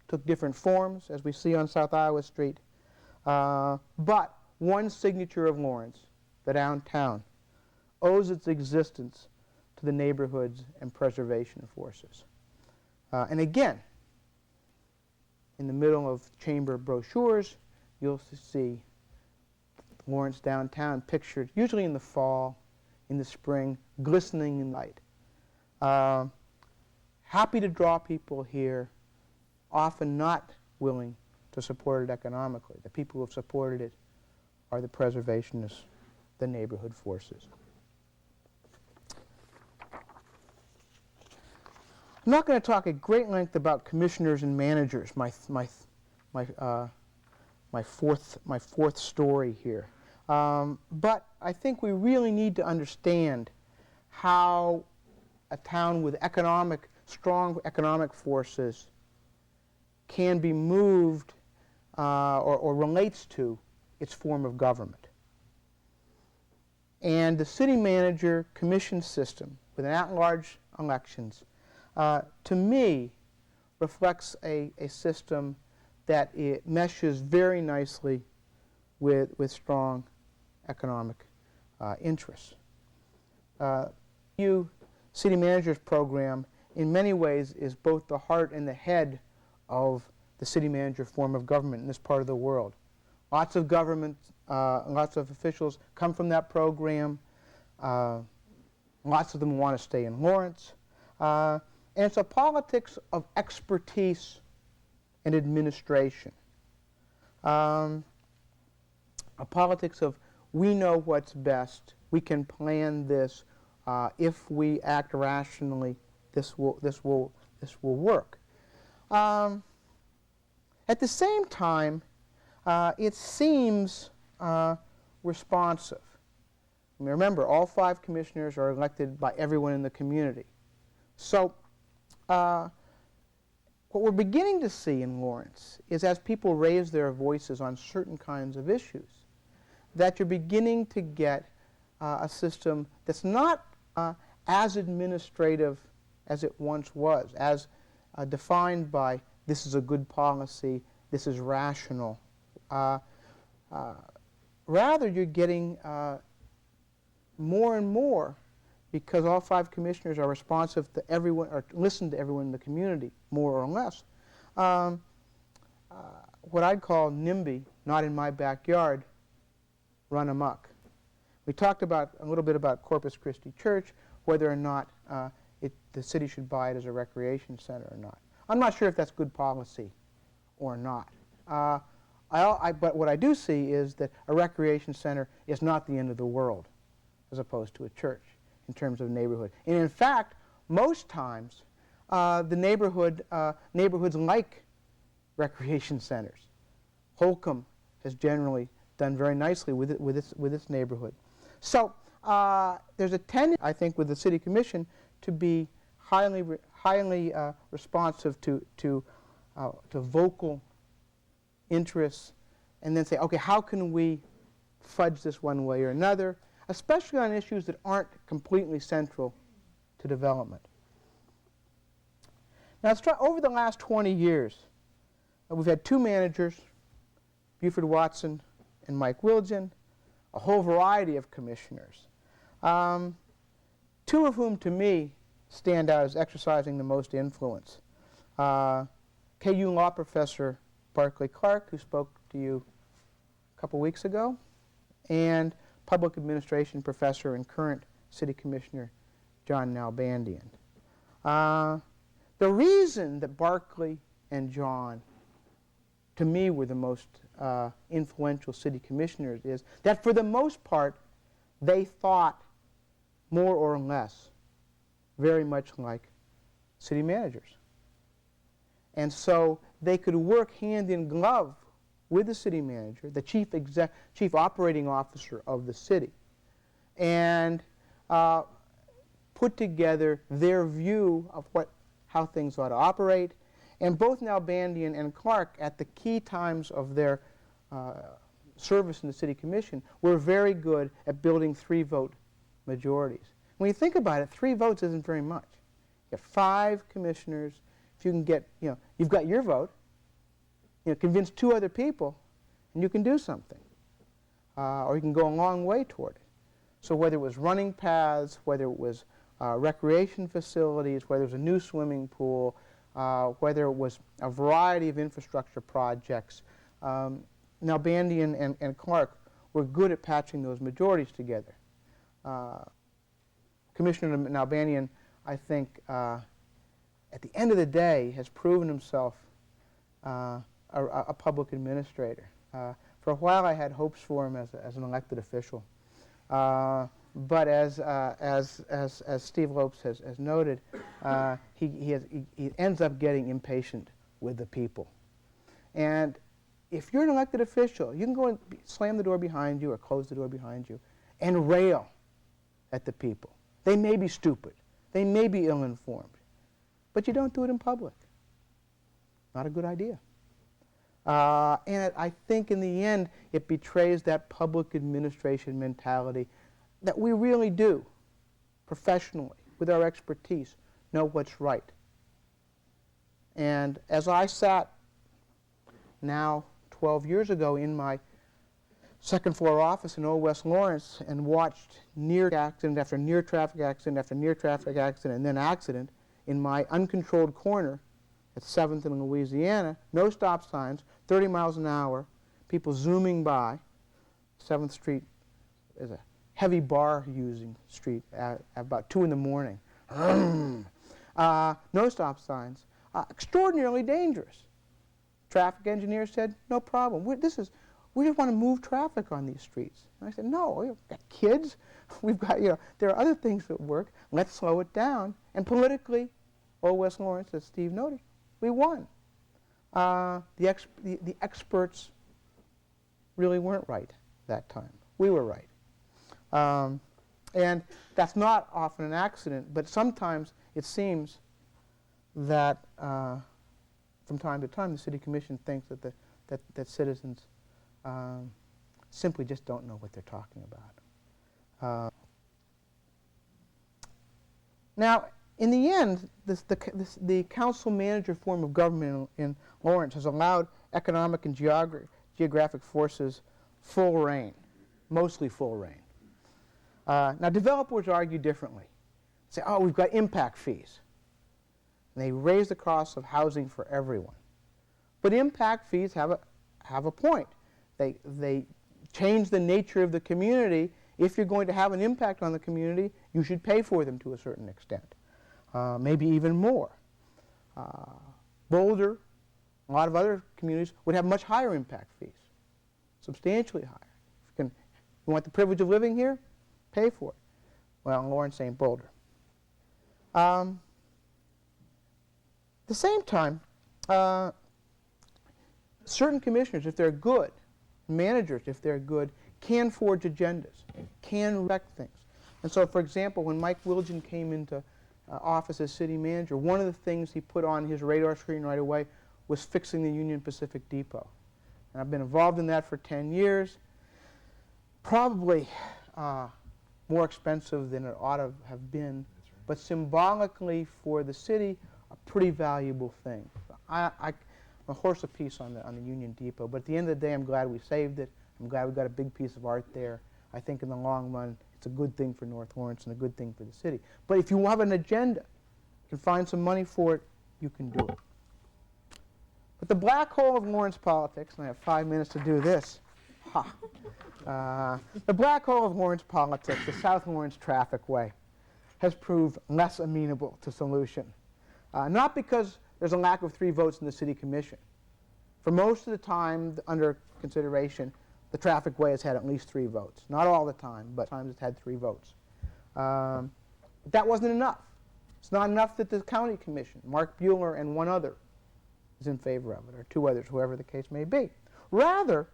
took different forms, as we see on South Iowa Street. But one signature of Lawrence, the downtown, owes its existence to the neighborhoods and preservation forces. And again, in the middle of chamber brochures, you'll see Lawrence downtown pictured, usually in the fall, in the spring, glistening in light. Happy to draw people here, often not willing to support it economically. The people who have supported it are the preservationists, the neighborhood forces. I'm not going to talk at great length about commissioners and managers, my fourth story here. But I think we really need to understand how a town with strong economic forces can be moved or relates to its form of government. And the city manager commission system with at-large elections, to me, reflects a system that it meshes very nicely with strong economic interests. City Managers Program, in many ways, is both the heart and the head of the city manager form of government in this part of the world. Lots of government, lots of officials come from that program. Lots of them want to stay in Lawrence. And it's a politics of expertise and administration. A politics of, we know what's best, we can plan this, if we act rationally, this will work. At the same time, it seems responsive. I mean, remember, all 5 commissioners are elected by everyone in the community. So what we're beginning to see in Lawrence is, as people raise their voices on certain kinds of issues, that you're beginning to get a system that's not as administrative as it once was, as defined by this is a good policy, this is rational. Rather, you're getting more and more, because all 5 commissioners are responsive to everyone, or listen to everyone in the community, more or less. What I'd call NIMBY, not in my backyard, run amok. We talked a little bit about Corpus Christi Church, whether or not the city should buy it as a recreation center or not. I'm not sure if that's good policy or not. But what I do see is that a recreation center is not the end of the world, as opposed to a church, in terms of neighborhood. And in fact, most times, the neighborhoods like recreation centers. Holcomb has generally done very nicely with its neighborhood. So there's a tendency, I think, with the City Commission to be highly responsive to vocal interests, and then say, okay, how can we fudge this one way or another, especially on issues that aren't completely central to development. Now, over the last 20 years, we've had two managers, Buford Watson and Mike Wilgen, a whole variety of commissioners, two of whom, to me, stand out as exercising the most influence. KU law professor Barclay Clark, who spoke to you a couple weeks ago, and public administration professor and current city commissioner John Nalbandian. The reason that Barclay and John, to me, were the most influential city commissioners is that for the most part, they thought more or less very much like city managers. And so they could work hand in glove with the city manager, the chief operating officer of the city, and put together their view of how things ought to operate. And both Nalbandian and Clark, at the key times of their service in the City Commission, were very good at building 3-vote majorities. When you think about it, 3 votes isn't very much. You have 5 commissioners. If you can get, you've got your vote, convince 2 other people, and you can do something. Or you can go a long way toward it. So whether it was running paths, whether it was recreation facilities, whether it was a new swimming pool, whether it was a variety of infrastructure projects, Nalbandian and Clark were good at patching those majorities together. Commissioner Nalbandian, I think, at the end of the day, has proven himself a public administrator. For a while, I had hopes for him as an elected official. But as Steve Lopes has noted, he ends up getting impatient with the people. And if you're an elected official, you can go and slam the door behind you or close the door behind you and rail at the people. They may be stupid. They may be ill-informed. But you don't do it in public. Not a good idea. And I think in the end, it betrays that public administration mentality that we really do, professionally, with our expertise, know what's right. And as I sat now 12 years ago in my second-floor office in Old West Lawrence and watched near accident after near traffic accident after near traffic accident and then accident in my uncontrolled corner at 7th and Louisiana, no stop signs, 30 miles an hour, people zooming by. 7th Street is a heavy bar-using street at about 2 in the morning. No stop signs. Extraordinarily dangerous. Traffic engineer said, no problem. We just want to move traffic on these streets. And I said, no, we've got kids. We've got, there are other things that work. Let's slow it down. And politically, Old West Lawrence, as Steve noted, we won. The experts really weren't right that time. We were right. And that's not often an accident, but sometimes it seems that from time to time the City Commission thinks that citizens simply just don't know what they're talking about. Now, in the end, the council manager form of government in Lawrence has allowed economic and geographic forces full reign, mostly full reign. Now, developers argue differently. Say, oh, we've got impact fees. And they raise the cost of housing for everyone. But impact fees have a point. They change the nature of the community. If you're going to have an impact on the community, you should pay for them to a certain extent, maybe even more. Boulder, a lot of other communities would have much higher impact fees, substantially higher. If you want the privilege of living here, pay for it. Well, Lawrence ain't Boulder. At the same time, certain commissioners, if they're good, managers, if they're good, can forge agendas, can direct things. And so, for example, when Mike Wilgen came into office as city manager, one of the things he put on his radar screen right away was fixing the Union Pacific Depot. And I've been involved in that for 10 years. Probably more expensive than it ought to have been, but symbolically for the city, a pretty valuable thing. I'm a horse apiece on the Union Depot, but at the end of the day, I'm glad we saved it. I'm glad we got a big piece of art there. I think in the long run, it's a good thing for North Lawrence and a good thing for the city. But if you have an agenda, you can find some money for it, you can do it. But the black hole of Lawrence politics, and I have 5 minutes to do this. The black hole of Lawrence politics, the South Lawrence Traffic Way, has proved less amenable to solution. Not because there's a lack of 3 votes in the city commission. For most of the time under consideration, the traffic way has had at least 3 votes. Not all the time, but times it's had 3 votes. But that wasn't enough. It's not enough that the county commission, Mark Buehler and one other, is in favor of it, or 2 others, whoever the case may be. Rather,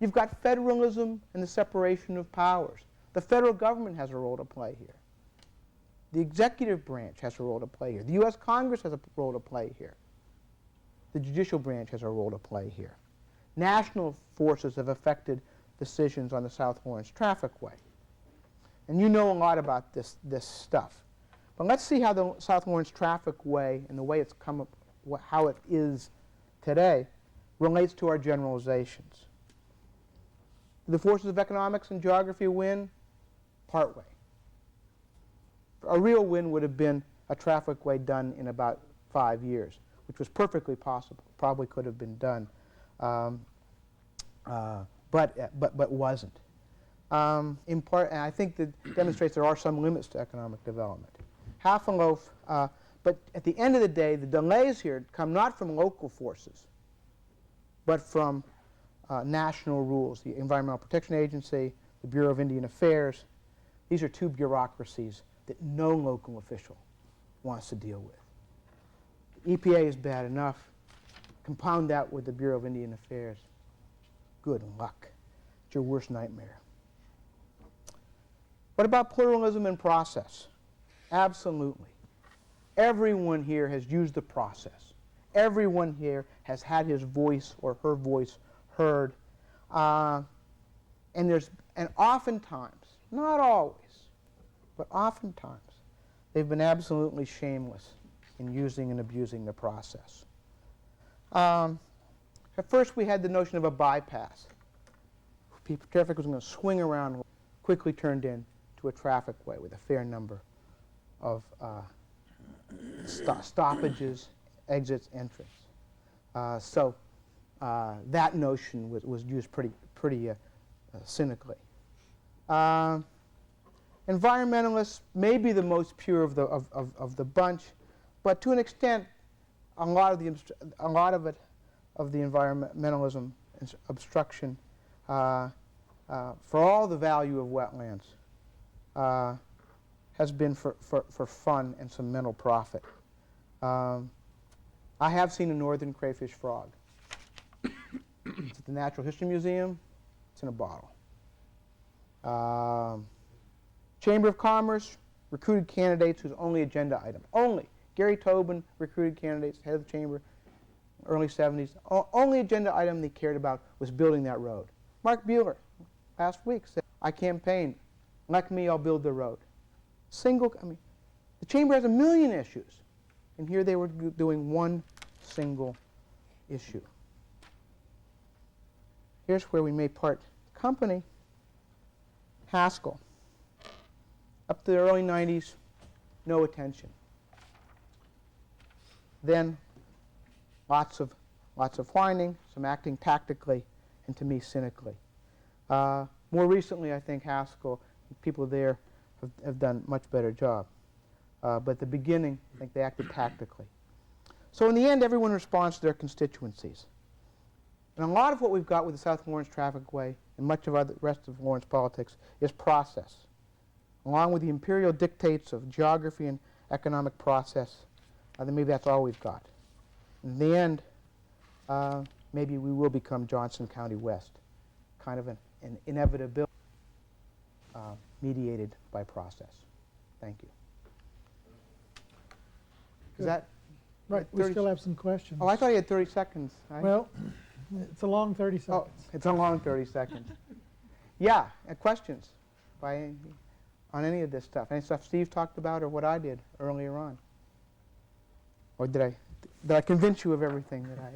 you've got federalism and the separation of powers. The federal government has a role to play here. The executive branch has a role to play here. The U.S. Congress has a role to play here. The judicial branch has a role to play here. National forces have affected decisions on the South Lawrence Traffic Way. And you know a lot about this stuff. But let's see how the South Lawrence Traffic Way and the way it's come up, how it is today, relates to our generalizations. The forces of economics and geography win partway. A real win would have been a traffic way done in about 5 years, which was perfectly possible, probably could have been done, but wasn't. In part, and I think that demonstrates there are some limits to economic development. Half a loaf, but at the end of the day, the delays here come not from local forces, but from national rules. The Environmental Protection Agency, the Bureau of Indian Affairs. These are 2 bureaucracies that no local official wants to deal with. The EPA is bad enough. Compound that with the Bureau of Indian Affairs. Good luck. It's your worst nightmare. What about pluralism and process? Absolutely. Everyone here has used the process. Everyone here has had his voice or her voice heard. And oftentimes, not always, but oftentimes, they've been absolutely shameless in using and abusing the process. At first, we had the notion of a bypass. Traffic was going to swing around, quickly turned into a traffic way with a fair number of stoppages, exits, entrance. So that notion was used pretty cynically. Environmentalists may be the most pure of the bunch, but to an extent, a lot of the environmentalism and obstruction for all the value of wetlands has been for fun and some mental profit. I have seen a northern crayfish frog. It's at the Natural History Museum. It's in a bottle. Chamber of Commerce recruited candidates whose only agenda item, only, Gary Tobin recruited candidates, head of the chamber, early 70s, only agenda item they cared about was building that road. Mark Buehler, last week, said, I campaigned, like me, I'll build the road. The chamber has 1 million issues, and here they were doing one single issue. Here's where we may part company. Haskell. Up to the early 90s, no attention. Then lots of whining, some acting tactically, and to me cynically. More recently, I think Haskell, people there have done a much better job. But at the beginning, I think they acted tactically. So in the end, everyone responds to their constituencies. And a lot of what we've got with the South Lawrence Traffic Way and much of the rest of Lawrence politics is process. Along with the imperial dictates of geography and economic process, then maybe that's all we've got. In the end, maybe we will become Johnson County West, kind of an inevitability. mediated by process. Thank you. Is Good. that? Right, we 30 still have some questions. Oh, I thought you had 30 seconds. Well, it's a long 30 Oh, seconds. it's a long 30 seconds. Yeah, questions on any of this stuff? Any stuff Steve talked about or what I did earlier on? Or did I convince you of everything that I...